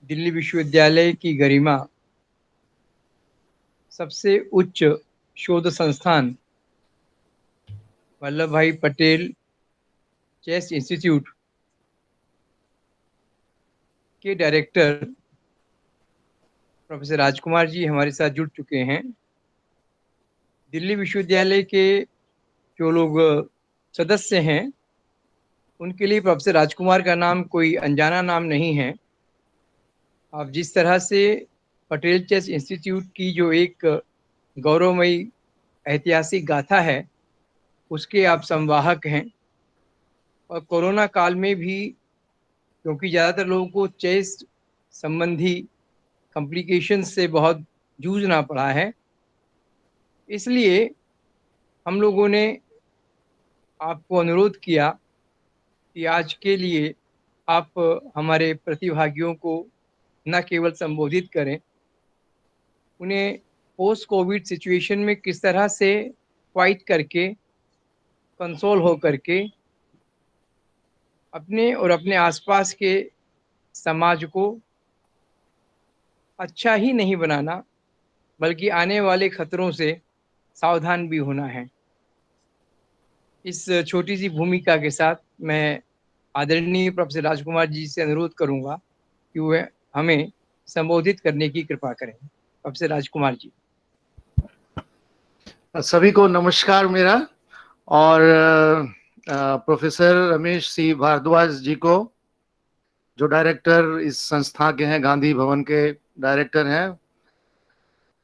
दिल्ली विश्वविद्यालय की गरिमा, सबसे उच्च शोध संस्थान वल्लभ भाई पटेल चेस इंस्टीट्यूट के डायरेक्टर प्रोफेसर राजकुमार जी हमारे साथ जुड़ चुके हैं। दिल्ली विश्वविद्यालय के जो लोग सदस्य हैं उनके लिए प्रोफेसर राजकुमार का नाम कोई अनजाना नाम नहीं है। आप जिस तरह से पटेल चेस इंस्टीट्यूट की जो एक गौरवमयी ऐतिहासिक गाथा है उसके आप संवाहक हैं, और कोरोना काल में भी क्योंकि ज़्यादातर लोगों को चेस संबंधी कॉम्प्लिकेशन से बहुत जूझना पड़ा है, इसलिए हम लोगों ने आपको अनुरोध किया कि आज के लिए आप हमारे प्रतिभागियों को न केवल संबोधित करें, उन्हें पोस्ट कोविड सिचुएशन में किस तरह से फाइट करके, कंसोल हो करके अपने और अपने आसपास के समाज को अच्छा ही नहीं बनाना बल्कि आने वाले खतरों से सावधान भी होना है। इस छोटी सी भूमिका के साथ मैं आदरणीय प्रोफेसर राजकुमार जी से अनुरोध करूंगा कि वह हमें संबोधित करने की कृपा करें। प्रोफेसर राजकुमार जी। सभी को नमस्कार मेरा, और प्रोफेसर रमेश सी भारद्वाज जी को, जो डायरेक्टर इस संस्था के हैं, गांधी भवन के डायरेक्टर हैं।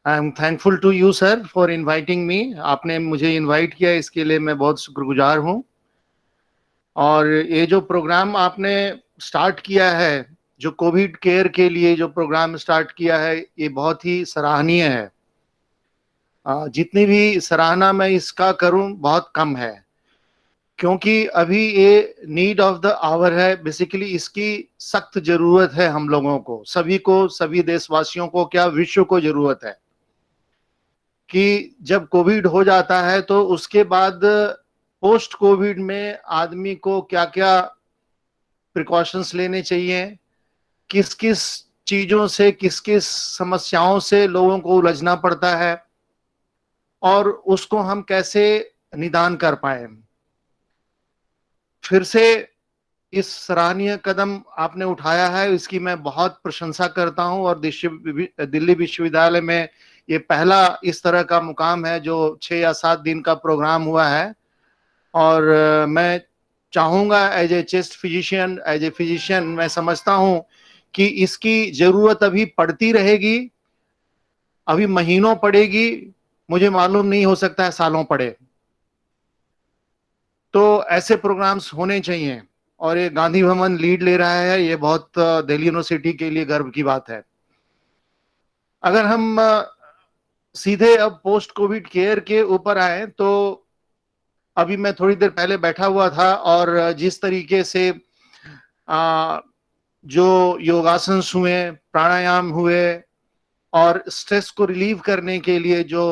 I am thankful to you sir for inviting me. आपने मुझे इनवाइट किया, इसके लिए मैं बहुत शुक्रगुजार हूं। और ये जो प्रोग्राम आपने स्टार्ट किया है, जो कोविड केयर के लिए जो प्रोग्राम स्टार्ट किया है, ये बहुत ही सराहनीय है। जितनी भी सराहना मैं इसका करूं बहुत कम है, क्योंकि अभी ये नीड ऑफ द आवर है। बेसिकली इसकी सख्त जरूरत है हम लोगों को, सभी को, सभी देशवासियों को, क्या विश्व को जरूरत है कि जब कोविड हो जाता है तो उसके बाद पोस्ट कोविड में आदमी को क्या क्या प्रिकॉशंस लेने चाहिए, किस किस चीजों से, किस किस समस्याओं से लोगों को उलझना पड़ता है, और उसको हम कैसे निदान कर पाए। फिर से इस सराहनीय कदम आपने उठाया है, इसकी मैं बहुत प्रशंसा करता हूं। और दिल्ली विश्वविद्यालय में ये पहला इस तरह का मुकाम है जो 6 या 7 दिन का प्रोग्राम हुआ है। और मैं चाहूंगा as a chest physician, as a physician, मैं समझता हूं कि इसकी जरूरत अभी पड़ती रहेगी, अभी महीनों पड़ेगी, मुझे मालूम नहीं, हो सकता है सालों पड़े। तो ऐसे प्रोग्राम्स होने चाहिए, और ये गांधी भवन लीड ले रहा है, ये बहुत दिल्ली यूनिवर्सिटी के लिए गर्व की बात है। अगर हम सीधे अब पोस्ट कोविड केयर के ऊपर आए, तो अभी मैं थोड़ी देर पहले बैठा हुआ था, और जिस तरीके से जो योगासन हुए, प्राणायाम हुए, और स्ट्रेस को रिलीव करने के लिए जो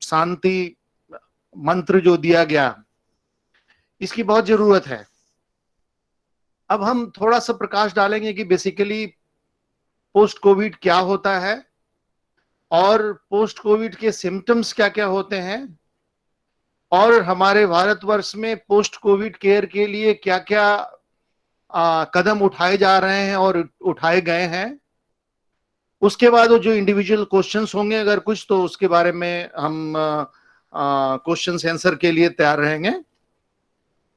शांति मंत्र जो दिया गया, इसकी बहुत जरूरत है। अब हम थोड़ा सा प्रकाश डालेंगे कि बेसिकली पोस्ट कोविड क्या होता है, और पोस्ट कोविड के सिम्टम्स क्या क्या होते हैं, और हमारे भारतवर्ष में पोस्ट कोविड केयर के लिए क्या क्या कदम उठाए जा रहे हैं और उठाए गए हैं। उसके बाद वो जो इंडिविजुअल क्वेश्चंस होंगे अगर कुछ, तो उसके बारे में हम क्वेश्चंस आंसर के लिए तैयार रहेंगे।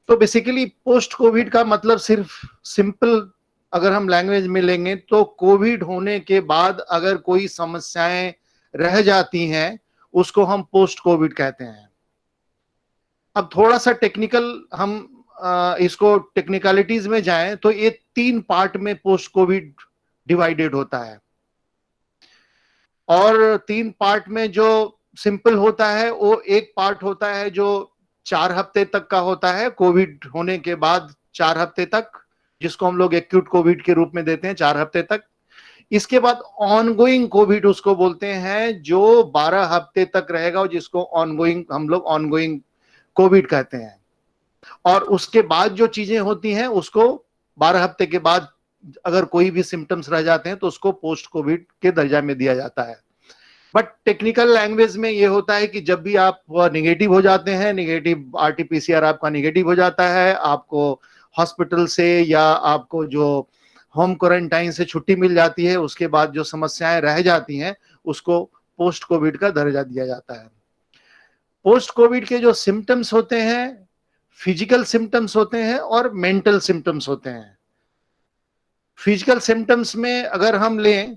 तो बेसिकली पोस्ट कोविड का मतलब सिर्फ सिंपल अगर हम लैंग्वेज में लेंगे तो कोविड होने के बाद अगर कोई समस्याएं रह जाती हैं उसको हम पोस्ट कोविड कहते हैं। अब थोड़ा सा टेक्निकल हम इसको टेक्निकलिटीज में जाएं तो ये 3 पार्ट में पोस्ट कोविड डिवाइडेड होता है, और 3 पार्ट में जो सिंपल होता है वो एक पार्ट होता है जो 4 हफ्ते तक का होता है, कोविड होने के बाद 4 हफ्ते तक, जिसको हम लोग एक्यूट कोविड के रूप में देते हैं 4 हफ्ते तक। इसके बाद ऑनगोइंग कोविड उसको बोलते हैं जो 12 हफ्ते तक रहेगा, और जिसको ऑनगोइंग हम लोग ऑनगोइंग कोविड कहते हैं। और उसके बाद जो चीजें होती हैं उसको 12 हफ्ते के बाद अगर कोई भी सिम्टम्स रह जाते हैं तो उसको पोस्ट कोविड के दर्जा में दिया जाता है। बट टेक्निकल लैंग्वेज में ये होता है कि जब भी आप निगेटिव हो जाते हैं, निगेटिव आरटीपीसीआर आपका निगेटिव हो जाता है, आपको हॉस्पिटल से या आपको जो होम क्वारंटाइन से छुट्टी मिल जाती है, उसके बाद जो समस्याएं रह जाती हैं उसको पोस्ट कोविड का दर्जा दिया जाता है। पोस्ट कोविड के जो सिम्टम्स होते हैं, फिजिकल सिम्टम्स होते हैं और मेंटल सिम्टम्स होते हैं। फिजिकल सिम्टम्स में अगर हम लें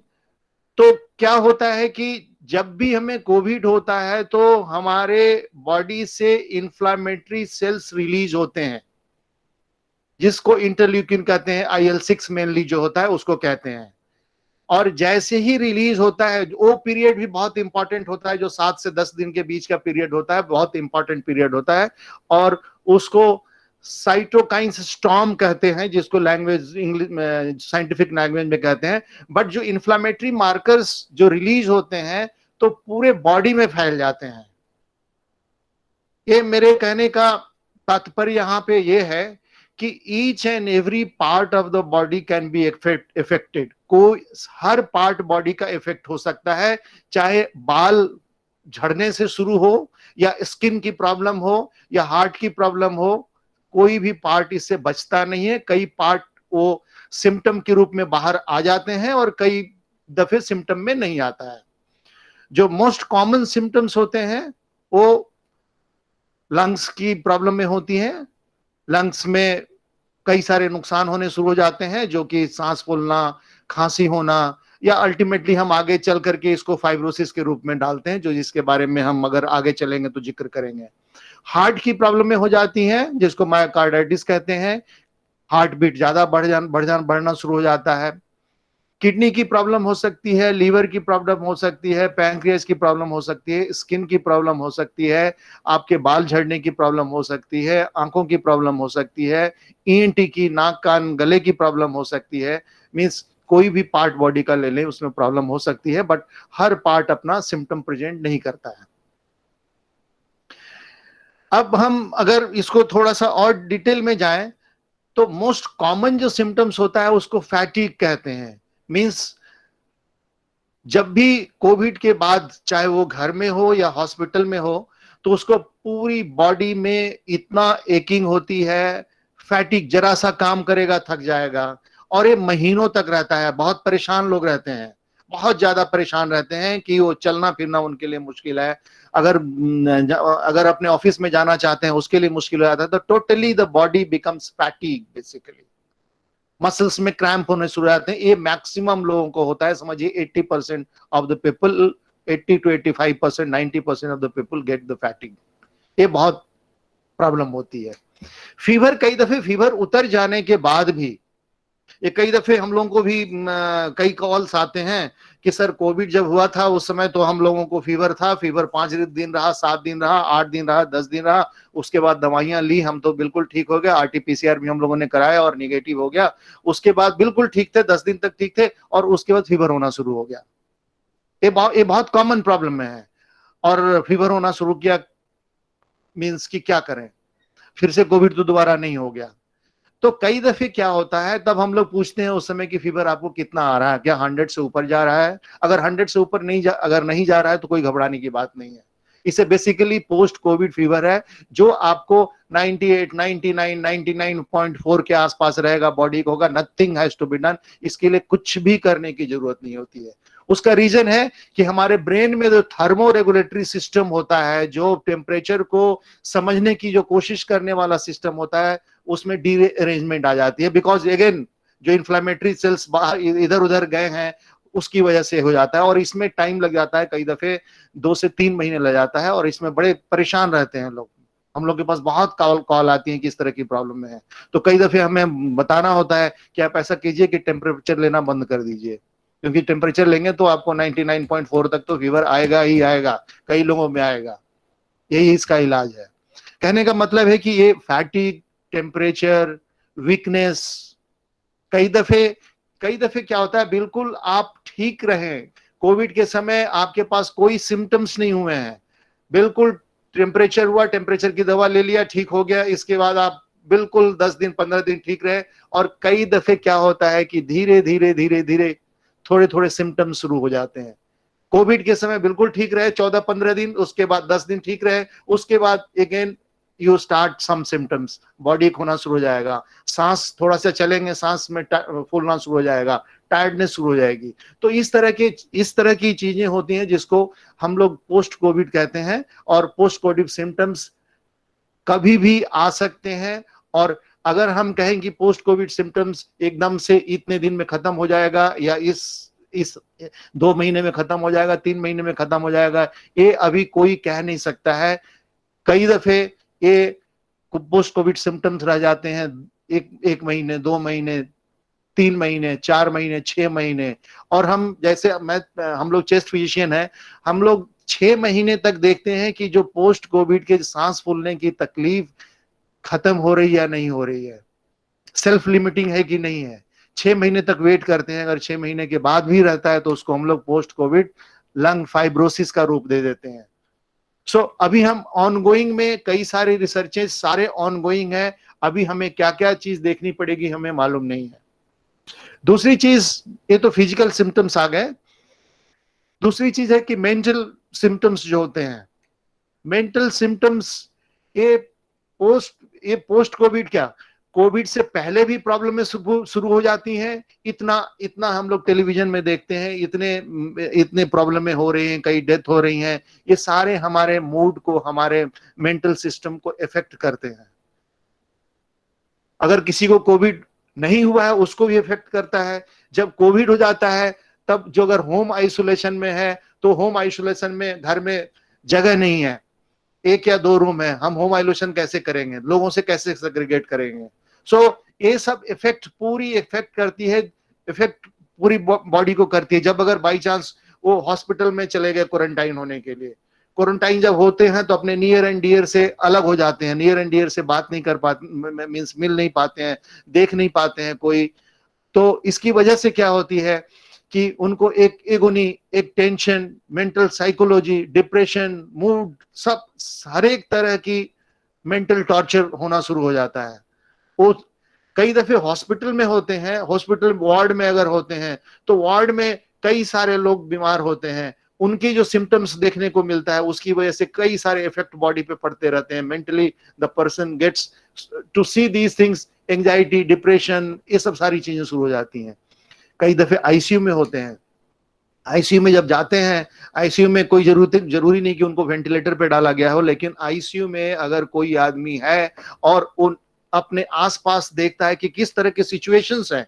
तो क्या होता है कि जब भी हमें कोविड होता है तो हमारे बॉडी से इंफ्लेमेटरी सेल्स रिलीज होते हैं, जिसको इंटरल्यूकिन कहते हैं, IL-6 मेनली जो होता है उसको कहते हैं। और जैसे ही रिलीज होता है, वो पीरियड भी बहुत इंपॉर्टेंट होता है, जो 7 से 10 दिन के बीच का पीरियड होता है, बहुत इंपॉर्टेंट पीरियड होता है, और उसको साइटोकाइन स्टॉर्म कहते हैं, जिसको लैंग्वेज इंग्लिश में साइंटिफिक लैंग्वेज में कहते हैं। बट जो इन्फ्लामेटरी मार्कर्स जो रिलीज होते हैं तो पूरे बॉडी में फैल जाते हैं। ये मेरे कहने का तात्पर्य यहाँ पे ये है कि each and every part of the body can be affected. कोई हर पार्ट बॉडी का इफेक्ट हो सकता है, चाहे बाल झड़ने से शुरू हो या स्किन की प्रॉब्लम हो या हार्ट की प्रॉब्लम हो, कोई भी पार्ट इससे बचता नहीं है। कई पार्ट वो सिम्टम के रूप में बाहर आ जाते हैं और कई दफे सिम्टम में नहीं आता है। जो मोस्ट कॉमन सिम्टम्स होते हैं वो लंग्स की प्रॉब्लम में होती हैं। लंग्स में कई सारे नुकसान होने शुरू हो जाते हैं, जो कि सांस फूलना, खांसी होना, या अल्टीमेटली हम आगे चल करके इसको फाइब्रोसिस के रूप में डालते हैं, जो जिसके बारे में हम अगर आगे चलेंगे तो जिक्र करेंगे। हार्ट की प्रॉब्लम में हो जाती हैं, जिसको मायोकार्डाइटिस कहते हैं। हार्ट बीट ज्यादा बढ़ना शुरू हो जाता है। किडनी की प्रॉब्लम हो सकती है, लीवर की प्रॉब्लम हो सकती है, पैंक्रियास की प्रॉब्लम हो सकती है, स्किन की प्रॉब्लम हो सकती है, आपके बाल झड़ने की प्रॉब्लम हो सकती है, आंखों की प्रॉब्लम हो सकती है, ईएनटी की, नाक कान गले की प्रॉब्लम हो सकती है। मींस कोई भी पार्ट बॉडी का ले लें उसमें प्रॉब्लम हो सकती है, बट हर पार्ट अपना सिम्टम प्रेजेंट नहीं करता है। अब हम अगर इसको थोड़ा सा और डिटेल में जाएं तो मोस्ट कॉमन जो सिम्टम्स होता है उसको फैटिग कहते हैं। मींस जब भी कोविड के बाद, चाहे वो घर में हो या हॉस्पिटल में हो, तो उसको पूरी बॉडी में इतना एकिंग होती है, फैटिग, जरा सा काम करेगा थक जाएगा, और ये महीनों तक रहता है। बहुत परेशान लोग रहते हैं, बहुत ज्यादा परेशान रहते हैं कि वो चलना फिरना उनके लिए मुश्किल है। अगर अपने ऑफिस में जाना चाहते हैं उसके लिए मुश्किल हो जाता है। तो totally the body becomes fatigue basically. Muscles में क्रैम्प होने शुरू हो जाते हैं। ये मैक्सिमम लोगों को होता है। समझिए 80% of the people, 80 to 85%, 90% of the people get the fatigue. ये बहुत प्रॉब्लम होती है। फीवर, कई दफे फीवर उतर जाने के बाद भी, ये कई दफे हम लोगों को भी कई कॉल्स आते हैं कि सर कोविड जब हुआ था उस समय तो हम लोगों को फीवर था, फीवर 5 दिन रहा, 7 दिन रहा, 8 दिन रहा, 10 दिन रहा, उसके बाद दवाइयां ली, हम तो बिल्कुल ठीक हो गए। RT-PCR भी हम लोगों ने कराया और निगेटिव हो गया। उसके बाद बिल्कुल ठीक थे, 10 दिन तक ठीक थे, और उसके बाद फीवर होना शुरू हो गया। ये बहुत कॉमन प्रॉब्लम है। और फीवर होना शुरू किया मीन्स कि क्या करें, फिर से कोविड तो दोबारा नहीं हो गया। तो कई दफे क्या होता है, तब हम लोग पूछते हैं उस समय कि फीवर आपको कितना आ रहा है, क्या 100 से ऊपर जा रहा है? अगर 100 से ऊपर अगर नहीं जा रहा है तो कोई घबराने की बात नहीं है। इसे बेसिकली पोस्ट कोविड फीवर है, जो आपको 98, 99, 99.4 के आसपास रहेगा, बॉडी को होगा। Nothing has to be done, इसके लिए कुछ भी करने की जरूरत नहीं होती है। उसका रीजन है कि हमारे ब्रेन में जो थर्मो रेगुलेटरी सिस्टम होता है, जो टेम्परेचर को समझने की जो कोशिश करने वाला सिस्टम होता है, उसमें डीअरेंजमेंट आ जाती है। बिकॉज अगेन जो इन्फ्लेमेटरी सेल्स बाहर इधर उधर गए हैं उसकी वजह से हो जाता है, और इसमें टाइम लग जाता है, कई दफे 2 से 3 महीने लग जाता है, और इसमें बड़े परेशान रहते हैं लोग। हम लोग के पास बहुत कॉल आती है कि इस तरह की प्रॉब्लम में है। तो कई दफे हमें बताना होता है कि आप ऐसा कीजिए कि टेम्परेचर लेना बंद कर दीजिए, क्योंकि टेम्परेचर लेंगे तो आपको 99.4 तक तो फीवर आएगा ही आएगा, कई लोगों में आएगा। यही इसका इलाज है। कहने का मतलब है कि ये फैटिग, टेम्परेचर, वीकनेस, कई दफे क्या होता है, बिल्कुल आप ठीक रहें, कोविड के समय आपके पास कोई सिम्टम्स नहीं हुए हैं, बिल्कुल टेम्परेचर हुआ, टेम्परेचर की दवा ले लिया, ठीक हो गया, इसके बाद आप बिल्कुल 10 दिन 15 दिन ठीक रहे। और कई दफे क्या होता है कि धीरे धीरे थोड़े थोड़े सिम्टम्स शुरू हो जाते हैं। कोविड के समय बिल्कुल ठीक रहे 14-15 दिन, उसके बाद 10 दिन ठीक रहे, उसके बाद again you start some symptoms, body खोना शुरू हो जाएगा, सांस थोड़ा सा चलेंगे, सांस में फूलना शुरू हो जाएगा, टायर्डनेस शुरू हो जाएगी। तो इस तरह की चीजें होती हैं जिसको हम लोग पोस्ट कोविड कहते हैं। और पोस्ट कोविड सिम्टम्स कभी भी आ सकते हैं। और अगर हम कहें कि पोस्ट कोविड सिम्टम्स एकदम से इतने दिन में खत्म हो जाएगा, या इस 2 महीने में खत्म हो जाएगा, 3 महीने में खत्म हो जाएगा, ये अभी कोई कह नहीं सकता है। कई दफे ये पोस्ट कोविड सिम्टम्स रह जाते हैं 1 महीने, 2 महीने, 3 महीने, 4 महीने, 6 महीने। और हम लोग चेस्ट फिजिशियन है, हम लोग 6 महीने तक देखते हैं कि जो पोस्ट कोविड के सांस फूलने की तकलीफ खत्म हो रही है या नहीं हो रही है, सेल्फ लिमिटिंग है कि नहीं है। 6 महीने तक वेट करते हैं। अगर 6 महीने के बाद भी रहता है तो उसको हम लोग पोस्ट कोविड लंग फाइब्रोसिस का रूप दे देते हैं। अभी हम ऑनगोइंग में, कई सारे रिसर्चेस सारे ऑनगोइंग है। अभी हमें क्या क्या चीज देखनी पड़ेगी हमें मालूम नहीं है। दूसरी चीज, ये तो फिजिकल सिम्टम्स आ गए। दूसरी चीज है कि मेंटल सिम्टम्स जो होते हैं, मेंटल सिम्टम्स, ये पोस्ट कोविड, क्या कोविड से पहले भी प्रॉब्लम में शुरू हो जाती हैं। इतना इतना हम लोग टेलीविजन में देखते हैं, इतने प्रॉब्लम में हो रही हैं, कई डेथ हो रही हैं। ये सारे हमारे मूड को, हमारे मेंटल सिस्टम को इफेक्ट करते हैं। अगर किसी को कोविड नहीं हुआ है उसको भी इफेक्ट करता है। जब कोविड हो जाता है तब जो अगर होम आइसोलेशन में है, तो होम आइसोलेशन में घर में जगह नहीं है, 1 या 2 रूम है, हम होम आइसोलेशन कैसे करेंगे, लोगों से कैसे सेग्रीगेट करेंगे। सो ये सब इफेक्ट पूरी इफेक्ट करती है, इफेक्ट पूरी बॉडी को करती है। जब अगर बाई चांस वो हॉस्पिटल में चले गए क्वारंटाइन होने के लिए, क्वारंटाइन जब होते हैं तो अपने नियर एंड डियर से अलग हो जाते हैं, नियर एंड डियर से बात नहीं कर पाते, मीन्स मिल नहीं पाते हैं, देख नहीं पाते हैं कोई। तो इसकी वजह से क्या होती है कि उनको एक एगोनी, एक tension, mental psychology, depression, mood, सब हर एक तरह की मेंटल टॉर्चर होना शुरू हो जाता है। वो कई दफे हॉस्पिटल में होते हैं, हॉस्पिटल वार्ड में अगर होते हैं तो वार्ड में कई सारे लोग बीमार होते हैं, उनकी जो सिम्टम्स देखने को मिलता है उसकी वजह से कई सारे इफेक्ट बॉडी पे पड़ते रहते हैं। Mentally the person gets to see these things, anxiety, depression, ये सब सारी चीजें शुरू हो जाती हैं। कई दफे आईसीयू में होते हैं। आईसीयू में जब जाते हैं, आईसीयू में कोई जरूरी नहीं कि उनको वेंटिलेटर पे डाला गया हो, लेकिन आईसीयू में अगर कोई आदमी है और उन अपने आसपास देखता है कि किस तरह के सिचुएशंस हैं,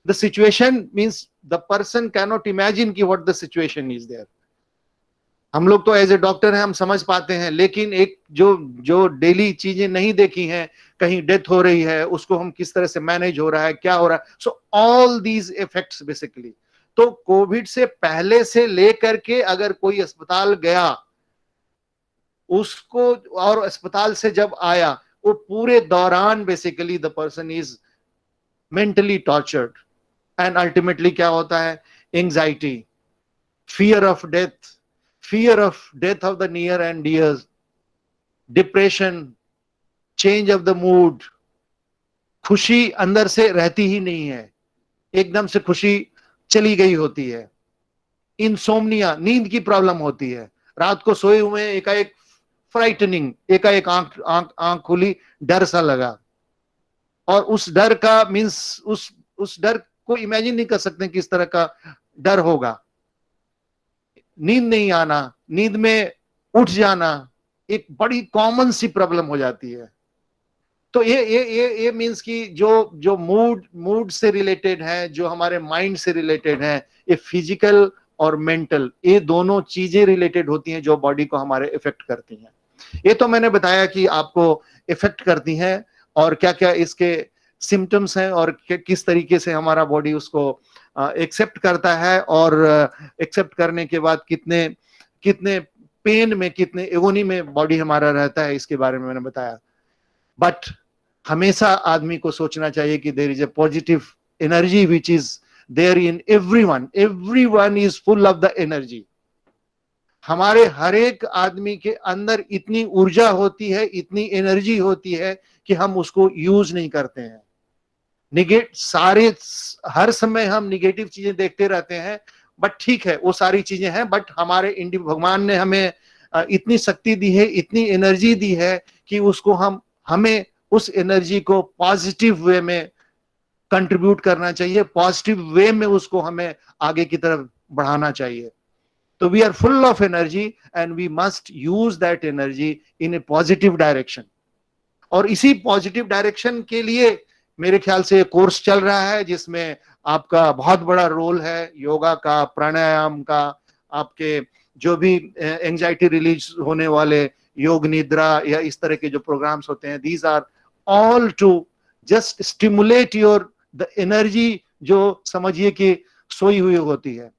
the situation means the person can not imagine कि what the situation is there. हम लोग तो एज ए डॉक्टर हैं, हम समझ पाते हैं, लेकिन एक जो डेली चीजें नहीं देखी हैं, कहीं डेथ हो रही है, उसको हम किस तरह से मैनेज हो रहा है, क्या हो रहा है। So all these effects basically. तो कोविड से पहले से लेकर के अगर कोई अस्पताल गया उसको, और अस्पताल से जब आया, वो पूरे दौरान basically the person is mentally tortured. And ultimately क्या होता है, anxiety, fear of death of the near and dears, depression, change of the mood, खुशी अंदर से रहती ही नहीं है, एकदम से खुशी चली गई होती है। इंसोम्निया, नींद की प्रॉब्लम होती है, रात को सोए हुए एकाएक फ्राइटनिंग, एकाएक आंख खुली, डर सा लगा, और उस डर का मीन्स उस डर को इमेजिन नहीं कर सकते किस तरह का डर होगा। नींद नहीं आना, नींद में उठ जाना, एक बड़ी कॉमन सी प्रॉब्लम हो जाती है। तो ये मींस कि जो मूड से रिलेटेड है, जो हमारे माइंड से रिलेटेड है, ये फिजिकल और मेंटल, ये दोनों चीजें रिलेटेड होती हैं जो बॉडी को हमारे इफेक्ट करती हैं। ये तो मैंने बताया कि आपको इफेक्ट करती हैं और क्या क्या इसके सिम्टम्स हैं और किस तरीके से हमारा बॉडी उसको एक्सेप्ट करता है, और एक्सेप्ट करने के बाद कितने पेन में, कितने एगोनी में बॉडी हमारा रहता है, इसके बारे में मैंने बताया। बट हमेशा आदमी को सोचना चाहिए कि there is a positive energy which is there in everyone is full of the energy. हमारे हर एक आदमी के अंदर इतनी ऊर्जा होती है, इतनी एनर्जी होती है कि हम उसको यूज नहीं करते हैं। हर समय हम निगेटिव चीजें देखते रहते हैं, बट ठीक है वो सारी चीजें हैं, बट हमारे भगवान ने हमें इतनी शक्ति दी है, इतनी एनर्जी दी है कि उसको हमें उस एनर्जी को पॉजिटिव वे में कंट्रीब्यूट करना चाहिए, पॉजिटिव वे में उसको हमें आगे की तरफ बढ़ाना चाहिए। तो we are full of energy and we must use that energy in a positive direction. और इसी पॉजिटिव डायरेक्शन के लिए मेरे ख्याल से कोर्स चल रहा है जिसमें आपका बहुत बड़ा रोल है, योगा का, प्राणायाम का, आपके जो भी एंजाइटी रिलीज होने वाले योग निद्रा या इस तरह के जो प्रोग्राम्स होते हैं, these are all to just stimulate your the energy जो समझिए कि सोई हुई होती है।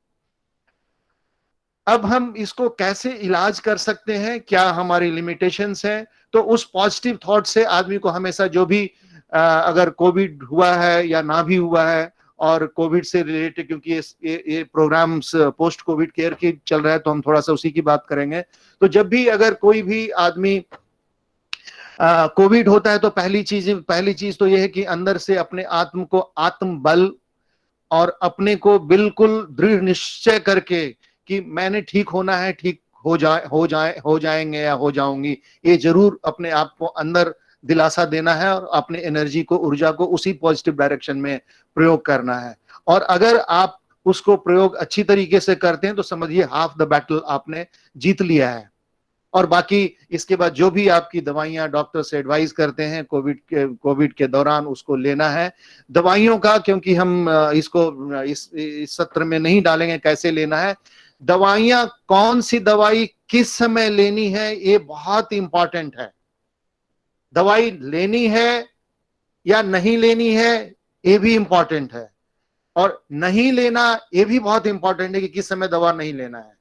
अब हम इसको कैसे इलाज कर सकते हैं, क्या हमारी लिमिटेशंस हैं? तो उस पॉजिटिव थॉट से आदमी को हमेशा, जो भी अगर कोविड हुआ है या ना भी हुआ है, और कोविड से रिलेटेड क्योंकि ये प्रोग्राम्स पोस्ट कोविड केयर की चल रहा है तो हम थोड़ा सा उसी की बात करेंगे। तो जब भी अगर कोई भी आदमी कोविड होता है तो पहली चीज तो यह है कि अंदर से अपने आत्म को आत्म बल और अपने को बिल्कुल दृढ़ निश्चय करके कि मैंने ठीक होना है, ठीक हो जाएंगे या हो जाऊंगी, ये जरूर अपने आप को अंदर दिलासा देना है और अपने एनर्जी को, ऊर्जा को उसी पॉजिटिव डायरेक्शन में प्रयोग करना है। और अगर आप उसको प्रयोग अच्छी तरीके से करते हैं तो समझिए हाफ द बैटल आपने जीत लिया है। और बाकी इसके बाद जो भी आपकी दवाइयां डॉक्टर से एडवाइस करते हैं कोविड के दौरान उसको लेना है। दवाइयों का क्योंकि हम इसको इस सत्र में नहीं डालेंगे कैसे लेना है, दवाइयां कौन सी दवाई किस समय लेनी है ये बहुत इंपॉर्टेंट है। दवाई लेनी है या नहीं लेनी है ये भी इंपॉर्टेंट है, और नहीं लेना ये भी बहुत इंपॉर्टेंट है कि किस समय दवा नहीं लेना है।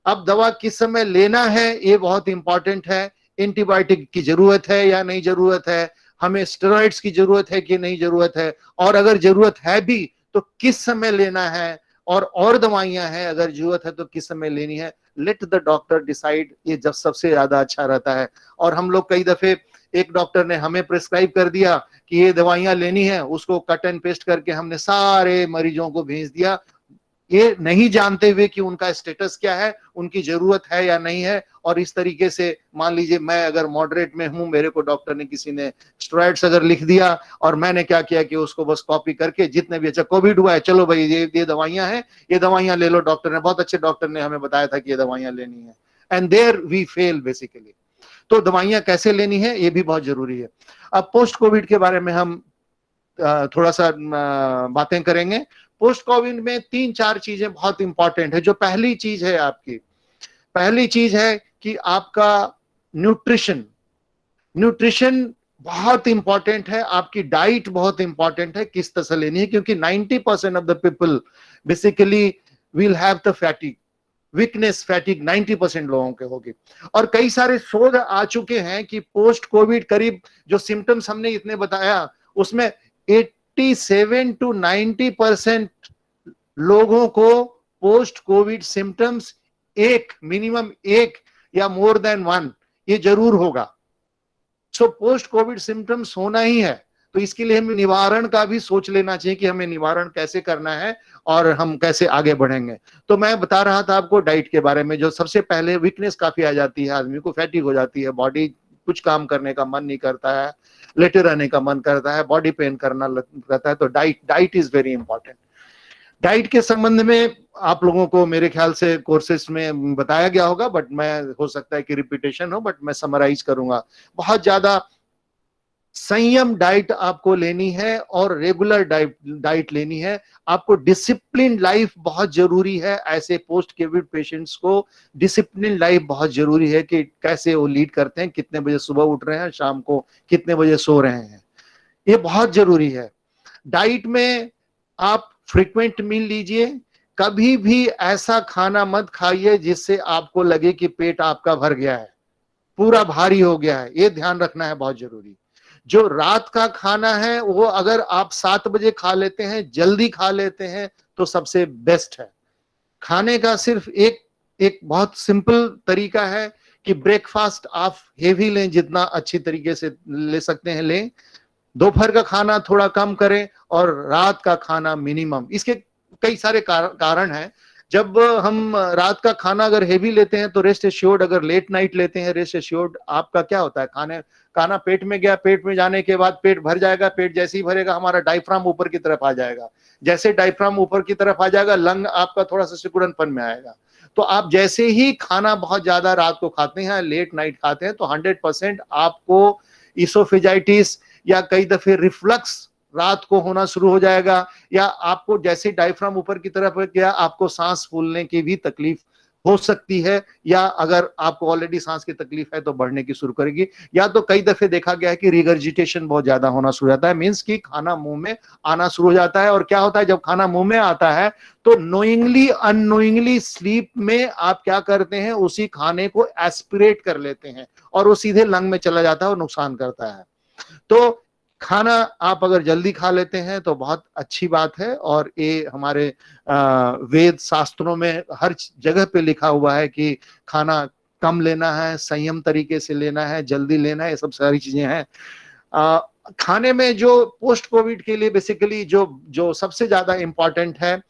अब दवा किस समय लेना है ये बहुत इंपॉर्टेंट है। एंटीबायोटिक की जरूरत है या नहीं जरूरत है, हमें स्टेरॉइड्स की जरूरत है कि नहीं जरूरत है, और अगर जरूरत है भी तो किस समय लेना है, और दवाइयां हैं अगर जरूरत है तो किस समय लेनी है। लेट द डॉक्टर डिसाइड, ये जब सबसे ज्यादा अच्छा रहता है। और हम लोग कई दफे एक डॉक्टर ने हमें प्रिस्क्राइब कर दिया कि ये दवाइयां लेनी है, उसको कट एंड पेस्ट करके हमने सारे मरीजों को भेज दिया, ये नहीं जानते हुए कि उनका स्टेटस क्या है, उनकी जरूरत है या नहीं है। और इस तरीके से मान लीजिए मैं अगर मॉडरेट में हूं, मेरे को डॉक्टर ने किसी ने स्टेरॉइड्स अगर लिख दिया और मैंने क्या किया कि उसको बस कॉपी करके जितने भी, अच्छा कोविड हुआ है चलो भाई ये दवाइयां हैं, ये दवाइयां ले लो, डॉक्टर ने, बहुत अच्छे डॉक्टर ने हमें बताया था कि ये दवाइयां लेनी है, and there we fail basically. तो दवाइयां कैसे लेनी है ये भी बहुत जरूरी है। अब पोस्ट कोविड के बारे में हम थोड़ा सा बातें करेंगे। पोस्ट कोविड में 3-4 चीजें बहुत इंपॉर्टेंट है। जो पहली चीज है आपकी, पहली चीज है कि आपका न्यूट्रिशन बहुत इंपॉर्टेंट है, आपकी डाइट बहुत इंपॉर्टेंट है, किस तरह से लेनी है, क्योंकि 90% of the people basically will have the फैटिक, weakness फैटिक 90% लोगों के होगी। और कई सारे शोध आ चुके हैं कि पोस्ट कोविड करीब जो सिम्टम्स हमने इतने बताया उसमें 87 to 90% लोगों को पोस्ट कोविड सिम्टम्स मिनिमम एक या मोर देन 1 ये जरूर होगा। सो पोस्ट कोविड सिम्टम्स होना ही है, तो इसके लिए हमें निवारण का भी सोच लेना चाहिए कि हमें निवारण कैसे करना है और हम कैसे आगे बढ़ेंगे। तो मैं बता रहा था आपको डाइट के बारे में। जो सबसे पहले वीकनेस काफी आ जाती है, आदमी को फैटिक हो जाती है, बॉडी कुछ काम करने का मन नहीं करता है, लेटे रहने का मन करता है, बॉडी पेन करना रहता है। तो diet is very important. Diet के संबंध में आप लोगों को मेरे ख्याल से कोर्सेस में बताया गया होगा, बट मैं हो सकता है कि रिपीटेशन हो, बट मैं समराइज करूंगा। बहुत ज्यादा संयम डाइट आपको लेनी है और रेगुलर डाइट लेनी है। आपको डिसिप्लिन लाइफ बहुत जरूरी है। ऐसे पोस्ट कोविड पेशेंट्स को डिसिप्लिन लाइफ बहुत जरूरी है कि कैसे वो लीड करते हैं, कितने बजे सुबह उठ रहे हैं, शाम को कितने बजे सो रहे हैं, ये बहुत जरूरी है। डाइट में आप फ्रीक्वेंट मील लीजिए, कभी भी ऐसा खाना मत खाइए जिससे आपको लगे कि पेट आपका भर गया है, पूरा भारी हो गया है, ये ध्यान रखना है, बहुत जरूरी। जो रात का खाना है वो अगर आप 7 बजे खा लेते हैं, जल्दी खा लेते हैं, तो सबसे बेस्ट है। खाने का सिर्फ एक बहुत सिंपल तरीका है कि ब्रेकफास्ट आप हेवी लें, जितना अच्छी तरीके से ले सकते हैं लें, दोपहर का खाना थोड़ा कम करें और रात का खाना मिनिमम। इसके कई सारे कारण हैं। जब हम रात का खाना अगर हेवी लेते हैं तो रेस्ट एश्योर्ड, अगर लेट नाइट लेते हैं रेस्ट एश्योर्ड, आपका क्या होता है, खाना पेट में गया, पेट में जाने के बाद पेट भर जाएगा। पेट जैसे ही भरेगा हमारा डायफ्राम ऊपर की तरफ आ जाएगा, जैसे डायफ्राम ऊपर की तरफ आ जाएगा लंग आपका थोड़ा सा सिकुड़नपन में आएगा। तो आप जैसे ही खाना बहुत ज्यादा रात को खाते हैं, लेट नाइट खाते हैं, तो 100% आपको इसोफेजाइटिस या कई दफे रिफ्लक्स रात को होना शुरू हो जाएगा, या आपको जैसे डायफ्राम ऊपर की तरफ गया आपको सांस फूलने की भी तकलीफ हो सकती है, या अगर आपको ऑलरेडी सांस की तकलीफ है तो बढ़ने की शुरू करेगी। या तो कई दफे देखा गया है कि रिगर्जिटेशन बहुत ज्यादा होना शुरू हो जाता है, मींस कि खाना मुंह में आना शुरू हो जाता है। और क्या होता है जब खाना मुंह में आता है तो नोइंगली अननोइंगली स्लीप में आप क्या करते हैं, उसी खाने को एस्पिरेट कर लेते हैं और वो सीधे लंग में चला जाता है और नुकसान करता है। तो खाना आप अगर जल्दी खा लेते हैं तो बहुत अच्छी बात है, और ये हमारे वेद शास्त्रों में हर जगह पे लिखा हुआ है कि खाना कम लेना है, संयम तरीके से लेना है, जल्दी लेना है, ये सब सारी चीजें हैं। खाने में जो पोस्ट कोविड के लिए बेसिकली जो सबसे ज्यादा इंपॉर्टेंट है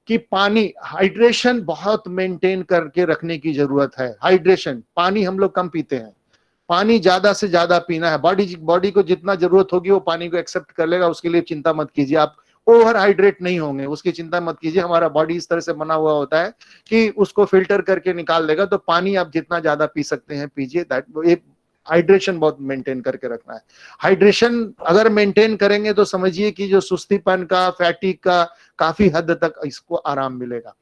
कि पानी, हाइड्रेशन बहुत मेंटेन करके रखने की जरूरत है। हाइड्रेशन, पानी हम लोग कम पीते हैं, पानी ज्यादा से ज्यादा पीना है। बॉडी को जितना जरूरत होगी वो पानी को एक्सेप्ट कर लेगा, उसके लिए चिंता मत कीजिए। आप ओवर हाइड्रेट नहीं होंगे, उसकी चिंता मत कीजिए। हमारा बॉडी इस तरह से बना हुआ होता है कि उसको फिल्टर करके निकाल देगा। तो पानी आप जितना ज्यादा पी सकते हैं पीजिए। दैट हाइड्रेशन बहुत मेंटेन करके रखना है। हाइड्रेशन अगर मेंटेन करेंगे तो समझिए कि जो सुस्तीपन का, फैटिक का काफी हद तक इसको आराम मिलेगा।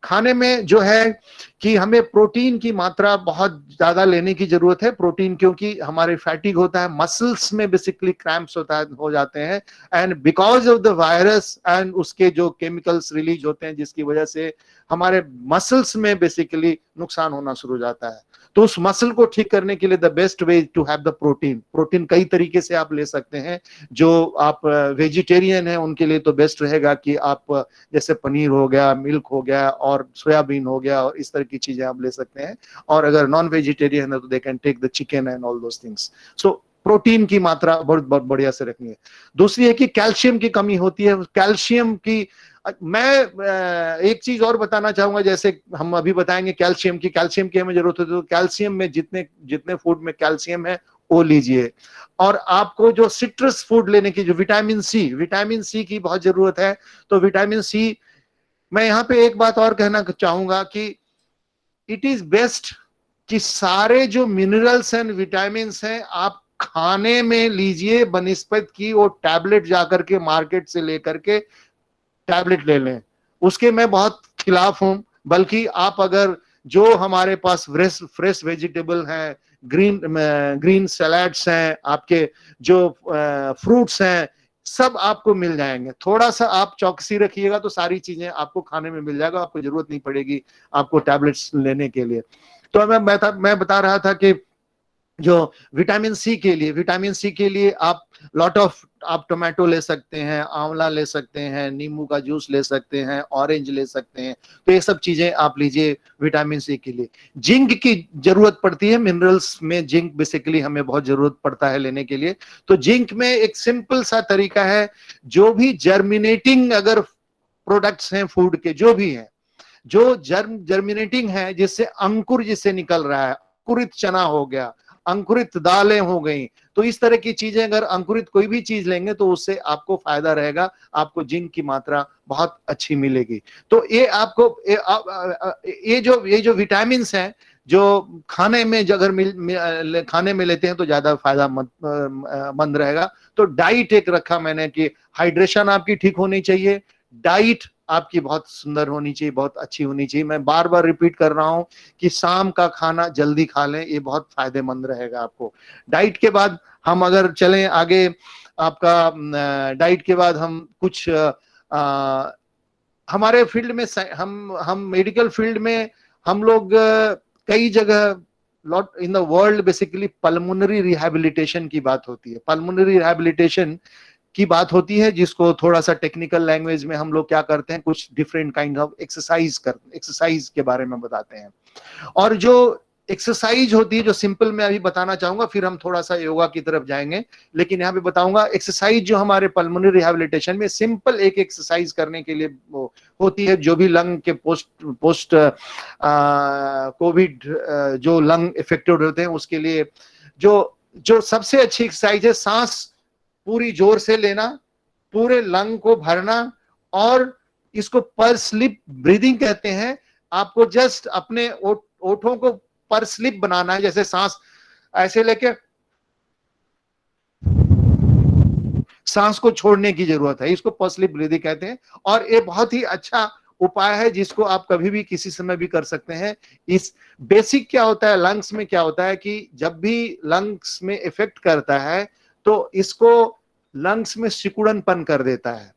खाने में जो है कि हमें प्रोटीन की मात्रा बहुत ज्यादा लेने की जरूरत है। प्रोटीन क्योंकि हमारे फैटिक होता है, मसल्स में बेसिकली क्रैम्प्स हो जाते हैं, and because of the virus and उसके जो केमिकल्स रिलीज होते हैं जिसकी वजह से हमारे मसल्स में बेसिकली नुकसान होना शुरू हो जाता है। तो उस मसल को ठीक करने के लिए the best way to have the protein. Protein कई तरीके से आप ले सकते हैं। जो आप वेजिटेरियन हैं उनके लिए तो बेस्ट रहेगा कि आप जैसे पनीर हो गया, मिल्क हो गया और सोयाबीन हो गया और इस तरह की चीजें आप ले सकते हैं। और अगर नॉन वेजिटेरियन है तो they can take the chicken and all those things. So protein की मात्रा बहुत बढ़िया से रखनी है। दूसरी है कि कैल्शियम की कमी होती है। कैल्शियम की मैं एक चीज और बताना चाहूंगा, जैसे हम अभी बताएंगे कैल्शियम की हमें जरूरत है, तो कैल्शियम में जितने फूड में कैल्शियम है वो लीजिए। और आपको जो सिट्रस फूड लेने की, जो विटामिन सी की बहुत जरूरत है। तो विटामिन सी, मैं यहाँ पे एक बात और कहना चाहूंगा कि इट इज बेस्ट कि सारे जो मिनरल्स एंड विटामिन हैं आप खाने में लीजिए बनिस्बत की वो टैबलेट जाकर के मार्केट से लेकर के टैबलेट ले लें। उसके मैं बहुत खिलाफ हूं। बल्कि आप अगर जो हमारे पास फ्रेश वेजिटेबल हैं, ग्रीन सलाड्स हैं, आपके जो फ्रूट्स हैं, सब आपको मिल जाएंगे। थोड़ा सा आप चौकसी रखिएगा तो सारी चीजें आपको खाने में मिल जाएगा। आपको जरूरत नहीं पड़ेगी आपको टैबलेट्स लेने के लिए। तो मैं बता रहा था कि जो विटामिन सी के लिए आप आप टोमेटो ले सकते हैं, आंवला ले सकते हैं, नींबू का जूस ले सकते हैं, ऑरेंज ले सकते हैं। तो ये सब चीजें आप लीजिए विटामिन सी के लिए। जिंक की जरूरत पड़ती है, मिनरल्स में जिंक बेसिकली हमें बहुत जरूरत पड़ता है लेने के लिए। तो जिंक में एक सिंपल सा तरीका है, जो भी जर्मिनेटिंग अगर प्रोडक्ट्स हैं फूड के, जो भी हैं, जो जर्मिनेटिंग है, जिससे अंकुर जिससे निकल रहा है, अंकुरित चना हो गया, अंकुरित दालें हो गई, तो इस तरह की चीजें अगर अंकुरित कोई भी चीज लेंगे तो उससे आपको फायदा रहेगा। आपको जिंक की मात्रा बहुत अच्छी मिलेगी। तो ये आपको ये जो विटामिन्स हैं जो खाने में अगर खाने में लेते हैं तो ज्यादा फायदा मंद रहेगा। तो डाइट एक रखा मैंने कि हाइड्रेशन आपकी ठीक होनी चाहिए, डाइट आपकी बहुत सुंदर होनी चाहिए, बहुत अच्छी होनी चाहिए। मैं बार बार रिपीट कर रहा हूं कि शाम का खाना जल्दी खा लें, ये बहुत फायदेमंद रहेगा आपको। डाइट के बाद हम अगर चलें आगे, आपका डाइट के बाद हम कुछ हमारे फील्ड में, हम मेडिकल फील्ड में हम लोग कई जगह lot in the world basically pulmonary rehabilitation की बात होती है। पल्मोनरी रिहैबिलिटेशन की बात होती है, जिसको थोड़ा सा टेक्निकल लैंग्वेज में हम लोग क्या करते हैं, कुछ डिफरेंट काइंड ऑफ एक्सरसाइज के बारे में बताते हैं। और जो एक्सरसाइज होती है, जो सिंपल मैं अभी बताना चाहूंगा, फिर हम थोड़ा सा योगा की तरफ जाएंगे, लेकिन यहाँ पे बताऊंगा एक्सरसाइज जो हमारे पल्मोनरी रिहैबिलिटेशन में सिंपल एक एक्सरसाइज करने के लिए होती है। जो भी लंग के पोस्ट कोविड जो लंग इफेक्टेड होते हैं उसके लिए जो सबसे अच्छी एक्सरसाइज है, सांस पूरी जोर से लेना, पूरे लंग को भरना, और इसको पर स्लिप ब्रीदिंग कहते हैं। आपको जस्ट अपने ओठों को पर स्लिप बनाना है, जैसे सांस ऐसे लेके सांस को छोड़ने की जरूरत है, इसको पर स्लिप ब्रीदिंग कहते हैं। और ये बहुत ही अच्छा उपाय है जिसको आप कभी भी किसी समय भी कर सकते हैं। इस बेसिक क्या होता है, लंग्स में क्या होता है कि जब भी लंग्स में इफेक्ट करता है तो इसको लंग्स में सिकुड़नपन कर देता है।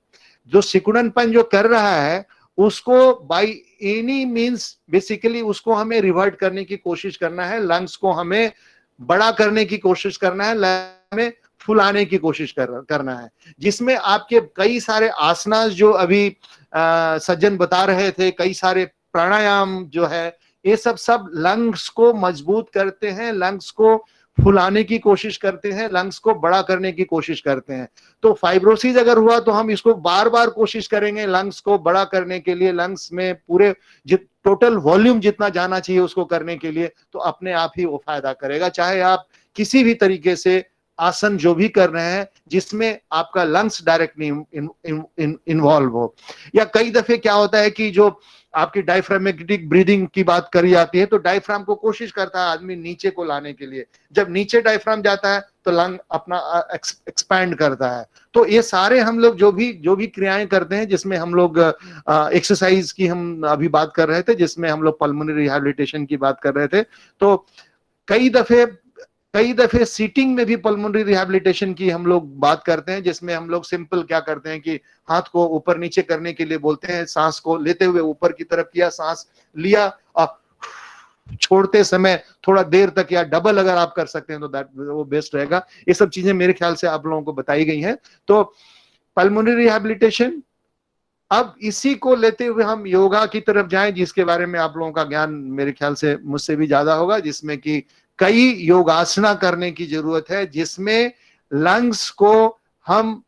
जो सिकुड़नपन जो कर रहा है उसको बाय एनी मींस बेसिकली उसको हमें रिवर्ट करने की कोशिश करना है। लंग्स को हमें बड़ा करने की कोशिश करना है, लंग्स में फुलाने की कोशिश करना है, जिसमें आपके कई सारे आसनास जो अभी सज्जन बता रहे थे, कई सारे प्राणायाम जो है ये सब लंग्स को मजबूत करते हैं, लंग्स को फुलाने की कोशिश करते हैं, लंग्स को बड़ा करने की कोशिश करते हैं। तो फाइब्रोसिस अगर हुआ तो हम इसको बार बार कोशिश करेंगे लंग्स को बड़ा करने के लिए, लंग्स में पूरे टोटल वॉल्यूम जितना जाना चाहिए उसको करने के लिए, तो अपने आप ही वो फायदा करेगा। चाहे आप किसी भी तरीके से आसन जो भी कर रहे हैं जिसमें आपका लंग्स डायरेक्टली इन्वॉल्व हो, या कई दफे क्या होता है कि जो आपकी डायफ्रामेटिक ब्रीदिंग की बात करी जाती है तो डायफ्राम को कोशिश करता है आदमी नीचे को लाने के लिए, जब नीचे डायफ्राम जाता है तो लंग अपना एक्सपैंड करता है। तो ये सारे हम लोग जो भी क्रियाएं करते हैं, जिसमें हम लोग एक्सरसाइज की हम अभी बात कर रहे थे, जिसमें हम लोग पल्मोनरी रिहैबिलिटेशन की बात कर रहे थे, तो कई दफे सीटिंग में भी पल्मोनरी रिहैबिलिटेशन की हम लोग बात करते हैं, जिसमें हम लोग सिंपल क्या करते हैं कि हाथ को ऊपर नीचे करने के लिए बोलते हैं, सांस को लेते हुए ऊपर की तरफ किया, सांस लिया और छोड़ते समय थोड़ा देर तक, या डबल अगर आप कर सकते हैं तो वो बेस्ट रहेगा। ये सब चीजें मेरे ख्याल से आप लोगों को बताई गई हैं। तो पल्मोनरी रिहैबिलिटेशन, अब इसी को लेते हुए हम योगा की तरफ जाएं, जिसके बारे में आप लोगों का ज्ञान मेरे ख्याल से मुझसे भी ज्यादा होगा, जिसमें कि कई योगासना करने की जरूरत है, जिसमें लंग्स को हम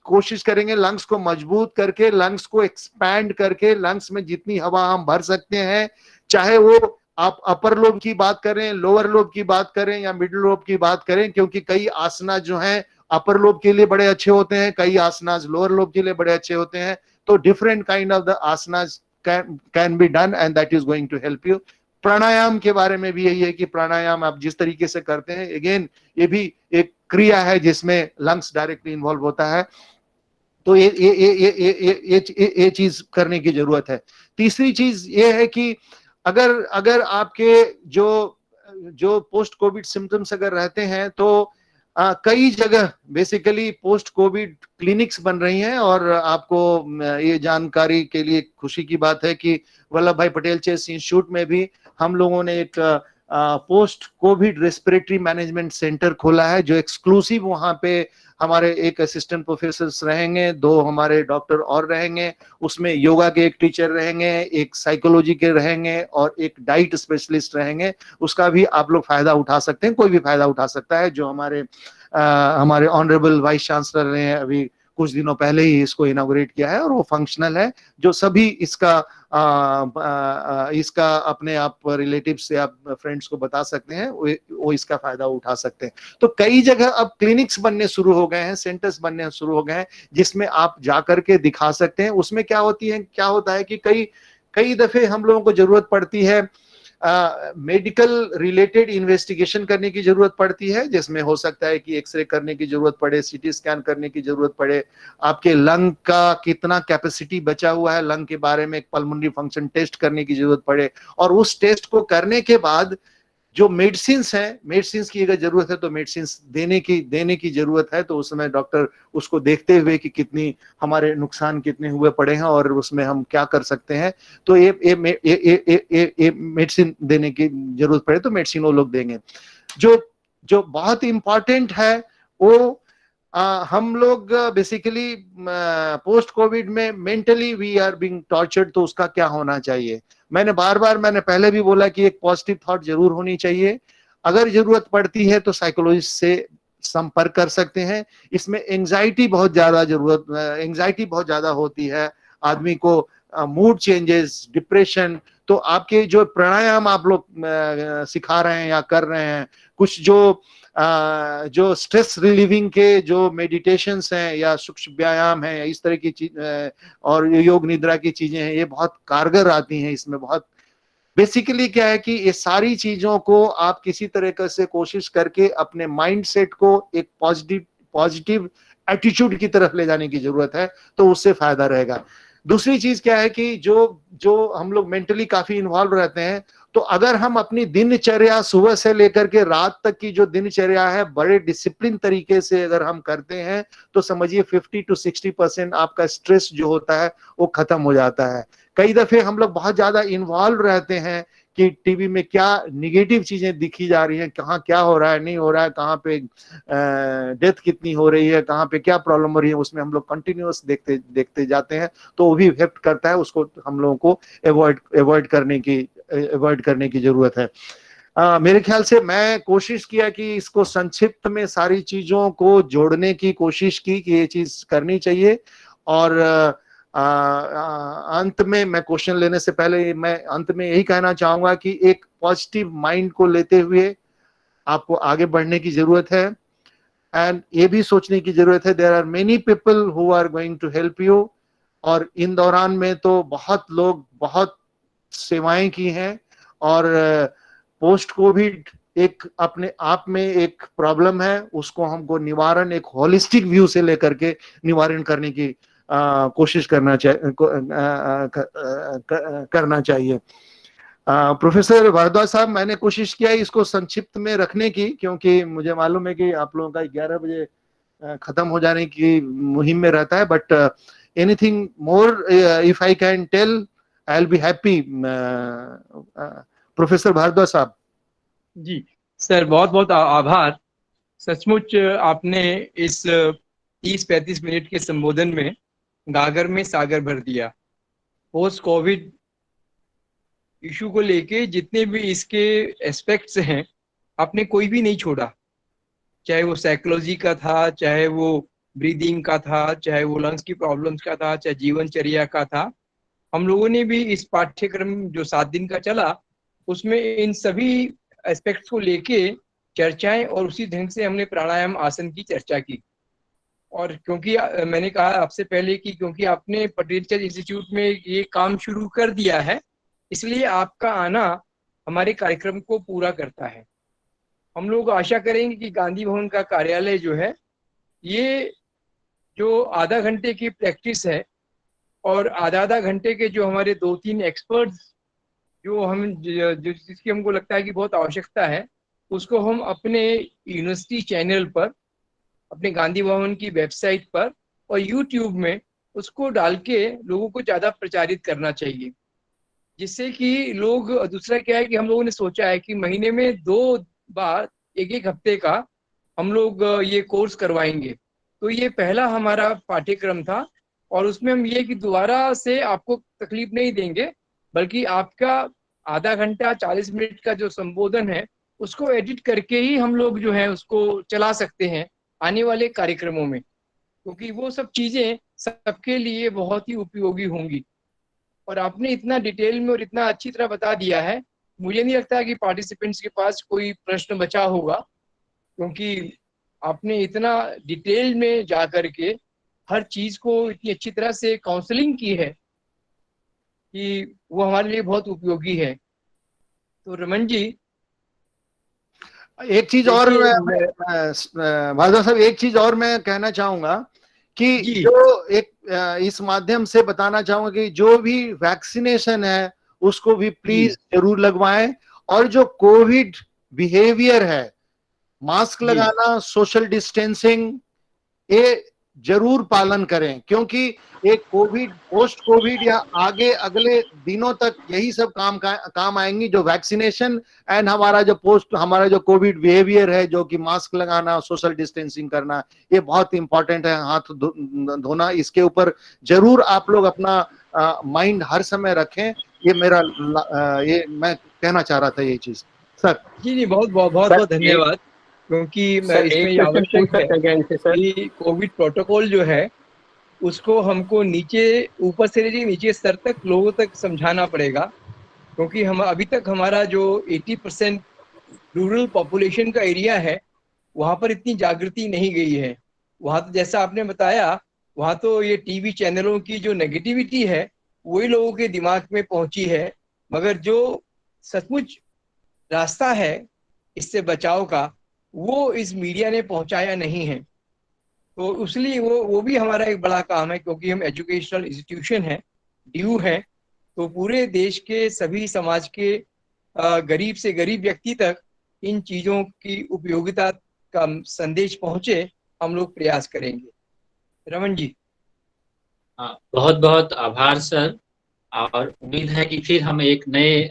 कोशिश करेंगे लंग्स को मजबूत करके, लंग्स को एक्सपैंड करके, लंग्स में जितनी हवा हम भर सकते हैं, चाहे वो आप अपर लोब की बात करें, लोअर लोब की बात करें या मिडिल लोब की बात करें, क्योंकि कई आसना जो हैं अपर लोब के लिए बड़े अच्छे होते हैं, कई आसनास लोअर लोब के लिए बड़े अच्छे होते हैं। तो different kind of the asanas can be done and that is going to help you. Pranayama के बारे में भी यही है कि प्राणायाम आप जिस तरीके से करते हैं, अगेन ये भी एक क्रिया है जिसमें लंग्स डायरेक्टली इन्वॉल्व होता है। तो ये चीज करने की जरूरत है। तीसरी चीज ये है कि अगर आपके जो पोस्ट कोविड सिम्टम्स अगर रहते हैं तो कई जगह बेसिकली पोस्ट कोविड क्लिनिक्स बन रही हैं, और आपको ये जानकारी के लिए खुशी की बात है कि वल्लभ भाई पटेल चेस इंस्टीट्यूट में भी हम लोगों ने एक post Covid respiratory management centre खोला है, जो एक्सक्लूसिव वहां पे हमारे एक असिस्टेंट प्रोफेसर रहेंगे, 2 हमारे डॉक्टर और रहेंगे, उसमें योगा के एक टीचर रहेंगे, एक साइकोलॉजी के रहेंगे और एक डाइट स्पेशलिस्ट रहेंगे। उसका भी आप लोग फायदा उठा सकते हैं, कोई भी फायदा उठा सकता है। जो हमारे ऑनरेबल वाइस चांसलर ने अभी कुछ दिनों पहले ही इसको इनॉग्रेट किया है, और वो फंक्शनल है, जो सभी इसका अपने आप रिलेटिव से आप फ्रेंड्स को बता सकते हैं, वो इसका फायदा उठा सकते हैं। तो कई जगह अब क्लिनिक्स बनने शुरू हो गए हैं, सेंटर्स बनने शुरू हो गए हैं, जिसमें आप जाकर के दिखा सकते हैं। उसमें क्या होता है कि कई दफे हम लोगों को जरूरत पड़ती है मेडिकल रिलेटेड इन्वेस्टिगेशन करने की जरूरत पड़ती है, जिसमें हो सकता है कि एक्सरे करने की जरूरत पड़े, सीटी स्कैन करने की जरूरत पड़े, आपके लंग का कितना कैपेसिटी बचा हुआ है लंग के बारे में एक पल्मोनरी फंक्शन टेस्ट करने की जरूरत पड़े, और उस टेस्ट को करने के बाद जो मेडिसिन्स हैं, मेडिसिन्स की अगर जरूरत है तो मेडिसिन्स देने की जरूरत है, तो उस समय डॉक्टर उसको देखते हुए कि कितनी हमारे नुकसान कितने हुए पड़े हैं और उसमें हम क्या कर सकते हैं, तो ये मेडिसिन देने की जरूरत पड़े तो मेडिसिन वो लोग देंगे। जो बहुत इंपॉर्टेंट है वो हम लोग बेसिकली पोस्ट कोविड में mentally we are being tortured, तो उसका क्या होना चाहिए। मैंने पहले भी बोला कि एक पॉजिटिव थॉट जरूर होनी चाहिए। अगर जरूरत पड़ती है तो साइकोलॉजिस्ट से संपर्क कर सकते हैं। इसमें एंजाइटी बहुत ज्यादा होती है, आदमी को मूड चेंजेस, डिप्रेशन, तो आपके जो प्राणायाम आप लोग सिखा रहे हैं या कर रहे हैं, कुछ जो स्ट्रेस रिलीविंग के जो मेडिटेशंस हैं या सूक्ष्म व्यायाम हैं या इस तरह की चीज और योग निद्रा की चीजें हैं, ये बहुत कारगर आती हैं। इसमें बहुत बेसिकली क्या है कि ये सारी चीजों को आप किसी तरह से कोशिश करके अपने माइंड सेट को एक पॉजिटिव एटीट्यूड की तरफ ले जाने की जरूरत है, तो उससे फायदा रहेगा। दूसरी चीज क्या है कि जो हम लोग मेंटली काफी इन्वॉल्व रहते हैं, तो अगर हम अपनी दिनचर्या सुबह से लेकर के रात तक की जो दिनचर्या है बड़े डिसिप्लिन तरीके से अगर हम करते हैं, तो समझिए 50 to 60% आपका स्ट्रेस जो होता है वो खत्म हो जाता है। कई दफे हम लोग बहुत ज्यादा इन्वॉल्व रहते हैं कि टीवी में क्या निगेटिव चीजें दिखी जा रही हैं, कहाँ क्या हो रहा है नहीं हो रहा है, कहाँ पे डेथ कितनी हो रही है, कहाँ पे क्या प्रॉब्लम हो रही है, उसमें हम लोग कंटिन्यूअस देखते जाते हैं, तो वो भी इफेक्ट करता है। उसको हम लोगों को अवॉइड करने की अवॉइड करने की जरूरत है। मेरे ख्याल से मैं कोशिश किया कि इसको संक्षिप्त में सारी चीजों को जोड़ने की कोशिश की कि ये चीज करनी चाहिए। और अंत में मैं क्वेश्चन लेने से पहले मैं अंत में यही कहना चाहूंगा कि एक पॉजिटिव माइंड को लेते हुए आपको आगे बढ़ने की जरूरत है। एंड ये भी सोचने की जरूरत है there are many people who are going to help you. और इन दौरान में तो बहुत लोग बहुत सेवाएं की हैं। और पोस्ट कोविड एक अपने आप में एक प्रॉब्लम है, उसको हमको निवारण एक होलिस्टिक व्यू से लेकर के निवारण करने की कोशिश करना चाहिए। प्रोफेसर भारद्वाज साहब, मैंने कोशिश किया इसको संक्षिप्त में रखने की, क्योंकि मुझे मालूम है कि आप लोगों का 11 बजे खत्म हो जाने की मुहिम में रहता है। But anything more if I can tell I will be happy. Professor Bhardwaj साहब। जी सर, बहुत बहुत आभार। सचमुच आपने इस 30-35 मिनट के संबोधन में गागर में सागर भर दिया। पोस्ट कोविड इशू को लेके जितने भी इसके एस्पेक्ट्स हैं, आपने कोई भी नहीं छोड़ा। चाहे वो साइकोलॉजी का था, चाहे वो ब्रीदिंग का था, चाहे वो लंग्स की प्रॉब्लम्स का था, चाहे जीवनचर्या का था। हम लोगों ने भी इस पाठ्यक्रम जो 7 दिन का चला, उसमें इन सभी एस्पेक्ट्स को लेके चर्चाएं और उसी ढंग से हमने प्राणायाम आसन की चर्चा की। और क्योंकि मैंने कहा आपसे पहले कि क्योंकि आपने पटेल चंद इंस्टीट्यूट में ये काम शुरू कर दिया है, इसलिए आपका आना हमारे कार्यक्रम को पूरा करता है। हम लोग आशा करेंगे कि गांधी भवन का कार्यालय जो है, ये जो आधा घंटे की प्रैक्टिस है और आधा घंटे के जो हमारे 2-3 एक्सपर्ट्स जो हम जिसकी हमको लगता है कि बहुत आवश्यकता है, उसको हम अपने यूनिवर्सिटी चैनल पर, अपने गांधी भवन की वेबसाइट पर और यूट्यूब में उसको डाल के लोगों को ज़्यादा प्रचारित करना चाहिए, जिससे कि लोग, दूसरा क्या है कि हम लोगों ने सोचा है कि महीने में 2 बार 1-1 हफ्ते का हम लोग ये कोर्स करवाएंगे। तो ये पहला हमारा पाठ्यक्रम था और उसमें हम ये कि दोबारा से आपको तकलीफ नहीं देंगे, बल्कि आपका आधा घंटा 40 मिनट का जो संबोधन है उसको एडिट करके ही हम लोग जो है उसको चला सकते हैं आने वाले कार्यक्रमों में, क्योंकि वो सब चीज़ें सबके लिए बहुत ही उपयोगी होंगी। और आपने इतना डिटेल में और इतना अच्छी तरह बता दिया है, मुझे नहीं लगता कि पार्टिसिपेंट्स के पास कोई प्रश्न बचा होगा, क्योंकि आपने इतना डिटेल में जा करके हर चीज़ को इतनी अच्छी तरह से काउंसलिंग की है कि वो हमारे लिए बहुत उपयोगी है। तो रमन जी, एक चीज और भारद्वाज साहब, एक चीज और मैं कहना चाहूंगा कि जो एक इस माध्यम से बताना चाहूंगा कि जो भी वैक्सीनेशन है उसको भी प्लीज जरूर लगवाएं। और जो कोविड बिहेवियर है, मास्क लगाना, सोशल डिस्टेंसिंग, ये जरूर पालन करें, क्योंकि एक कोविड, पोस्ट कोविड या आगे अगले दिनों तक यही सब काम आएंगी, जो वैक्सीनेशन एंड हमारा जो कोविड बिहेवियर है, जो कि मास्क लगाना, सोशल डिस्टेंसिंग करना, ये बहुत इंपॉर्टेंट है। हाथ धोना, इसके ऊपर जरूर आप लोग अपना माइंड हर समय रखें। ये मेरा ये मैं कहना चाह रहा था ये चीज। सर जी बहुत बहुत धन्यवाद, क्योंकि मैं इसमें आवश्यक है कि कोविड प्रोटोकॉल जो है उसको हमको ऊपर से लेकर नीचे स्तर तक लोगों तक समझाना पड़ेगा, क्योंकि हम अभी तक हमारा जो 80% रूरल पॉपुलेशन का एरिया है, वहाँ पर इतनी जागृति नहीं गई है। वहाँ तो जैसा आपने बताया, वहाँ तो ये टीवी चैनलों की जो नेगेटिविटी है वही लोगों के दिमाग में पहुंची है, मगर जो सचमुच रास्ता है इससे बचाव का, वो इस मीडिया ने पहुंचाया नहीं है। तो इसलिए वो भी हमारा एक बड़ा काम है, क्योंकि हम एजुकेशनल इंस्टीट्यूशन है, ड्यू है, तो पूरे देश के सभी समाज के गरीब से गरीब व्यक्ति तक इन चीज़ों की उपयोगिता का संदेश पहुंचे, हम लोग प्रयास करेंगे। रमन जी। बहुत बहुत आभार सर, और उम्मीद है कि फिर हम एक नए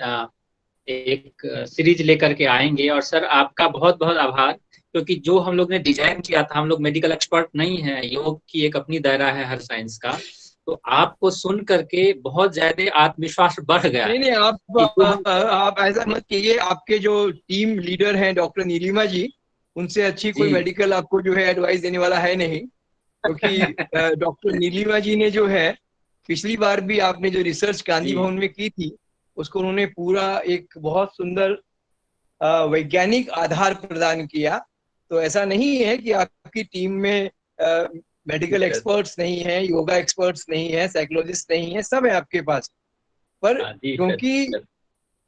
एक सीरीज लेकर के आएंगे। और सर आपका बहुत बहुत आभार, क्योंकि जो हम लोग ने डिजाइन किया था, हम लोग मेडिकल एक्सपर्ट नहीं है, योग की एक अपनी दायरा है हर साइंस का, तो आपको सुन करके बहुत ज्यादा आत्मविश्वास बढ़ गया। नहीं आप ऐसा मत कीजिए। आपके जो टीम लीडर हैं डॉक्टर नीलिमा जी, उनसे अच्छी कोई जी। मेडिकल आपको जो है एडवाइस देने वाला है नहीं, क्योंकि डॉक्टर नीलिमा जी ने जो है पिछली बार भी आपने जो रिसर्च गांधी जी। भवन में की थी, उसको उन्होंने पूरा एक बहुत सुंदर वैज्ञानिक आधार प्रदान किया। तो ऐसा नहीं है कि आपकी टीम में मेडिकल एक्सपर्ट्स नहीं है, योगा एक्सपर्ट्स नहीं है, साइकोलॉजिस्ट नहीं है, सब है आपके पास। पर जी क्योंकि सर।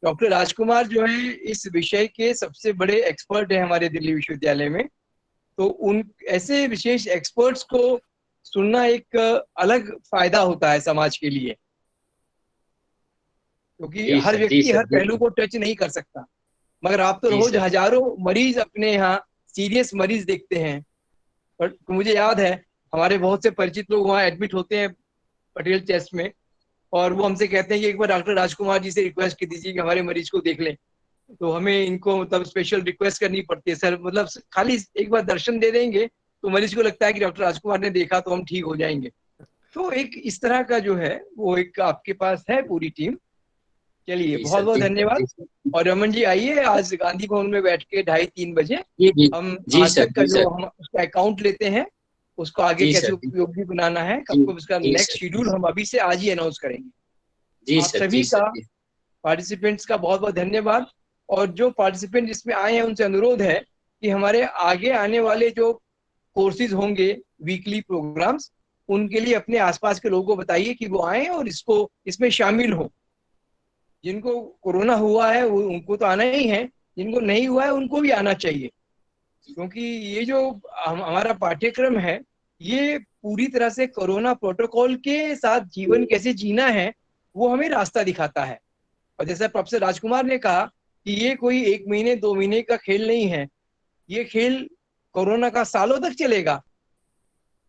डॉक्टर राजकुमार जो है इस विषय के सबसे बड़े एक्सपर्ट हैं हमारे दिल्ली विश्वविद्यालय में, तो उन ऐसे विशेष एक्सपर्ट्स को सुनना एक अलग फायदा होता है समाज के लिए, क्योंकि जी हर सर, जी व्यक्ति सर, हर जी पहलू को टच नहीं कर सकता। मगर आप तो जी रोज सर। हजारों मरीज अपने यहाँ सीरियस मरीज देखते हैं। पर मुझे याद है हमारे बहुत से परिचित लोग वहाँ एडमिट होते हैं पटेल चेस्ट में, और वो हमसे कहते हैं कि एक बार डॉक्टर राजकुमार जी से रिक्वेस्ट कर दीजिए कि हमारे मरीज को देख लें। तो हमें इनको मतलब स्पेशल रिक्वेस्ट करनी पड़ती है, सर मतलब खाली एक बार दर्शन दे देंगे तो मरीज को लगता है कि डॉक्टर राजकुमार ने देखा तो हम ठीक हो जाएंगे। तो एक इस तरह का जो है वो एक आपके पास है पूरी टीम। चलिए जी बहुत सर, बहुत जी सर, धन्यवाद। जी सर। और रमन जी आइए, आज गांधी भवन में बैठ के 2:30-3 बजे जी जी हम जी आज सर, तक का जी जो सर, हम उसका अकाउंट लेते हैं, उसको आगे जी कैसे सर, उपयोगी बनाना है, जी कब उसका जी नेक्स्ट सर, शेड्यूल हम अभी से आज ही अनाउंस करेंगे। जी आप सर, सभी जी का, सर, जी पार्टिसिपेंट्स का बहुत बहुत धन्यवाद। और जो पार्टिसिपेंट इसमें आए हैं उनसे अनुरोध है कि हमारे आगे आने वाले जो कोर्सेज होंगे, वीकली प्रोग्राम्स, उनके लिए अपने आसपास के लोगों को बताइए कि वो आए और इसमें शामिल हो। जिनको कोरोना हुआ है उनको तो आना ही है, जिनको नहीं हुआ है उनको भी आना चाहिए, क्योंकि ये जो हमारा पाठ्यक्रम है ये पूरी तरह से कोरोना प्रोटोकॉल के साथ जीवन कैसे जीना है वो हमें रास्ता दिखाता है। और जैसा प्रोफेसर राजकुमार ने कहा कि ये कोई 1 महीने 2 महीने का खेल नहीं है, ये खेल कोरोना का सालों तक चलेगा।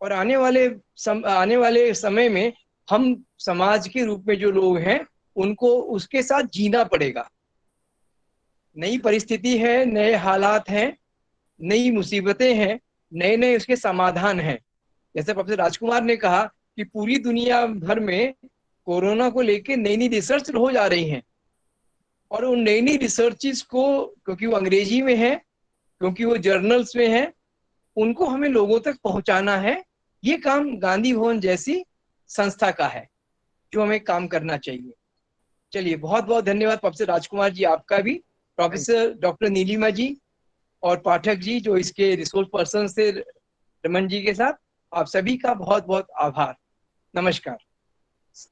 और आने वाले समय में हम समाज के रूप में जो लोग हैं उनको उसके साथ जीना पड़ेगा। नई परिस्थिति है, नए हालात हैं, नई मुसीबतें हैं, नए नए उसके समाधान हैं। जैसे प्रोफेसर राजकुमार ने कहा कि पूरी दुनिया भर में कोरोना को लेकर नई नई रिसर्च हो जा रही हैं, और उन नई नई रिसर्चेस को, क्योंकि वो अंग्रेजी में है, क्योंकि वो जर्नल्स में है, उनको हमें लोगों तक पहुंचाना है। ये काम गांधी भवन जैसी संस्था का है जो हमें काम करना चाहिए। चलिए बहुत बहुत धन्यवाद प्रोफेसर राजकुमार जी, आपका भी, प्रोफेसर डॉक्टर नीलिमा जी और पाठक जी जो इसके रिसोर्स पर्सन थे रमन जी के साथ, आप सभी का बहुत बहुत आभार। नमस्कार।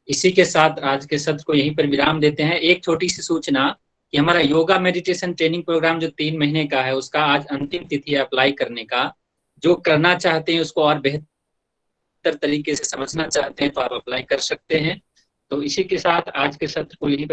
इसी के साथ आज के सत्र को यहीं पर विराम देते हैं। एक छोटी सी सूचना कि हमारा योगा मेडिटेशन ट्रेनिंग प्रोग्राम जो 3 महीने का है उसका आज अंतिम तिथि है अप्लाई करने का। जो करना चाहते हैं उसको और बेहतर तरीके से समझना चाहते हैं तो आप अप्लाई कर सकते हैं। तो इसी के साथ आज के सत्र को यहीं पर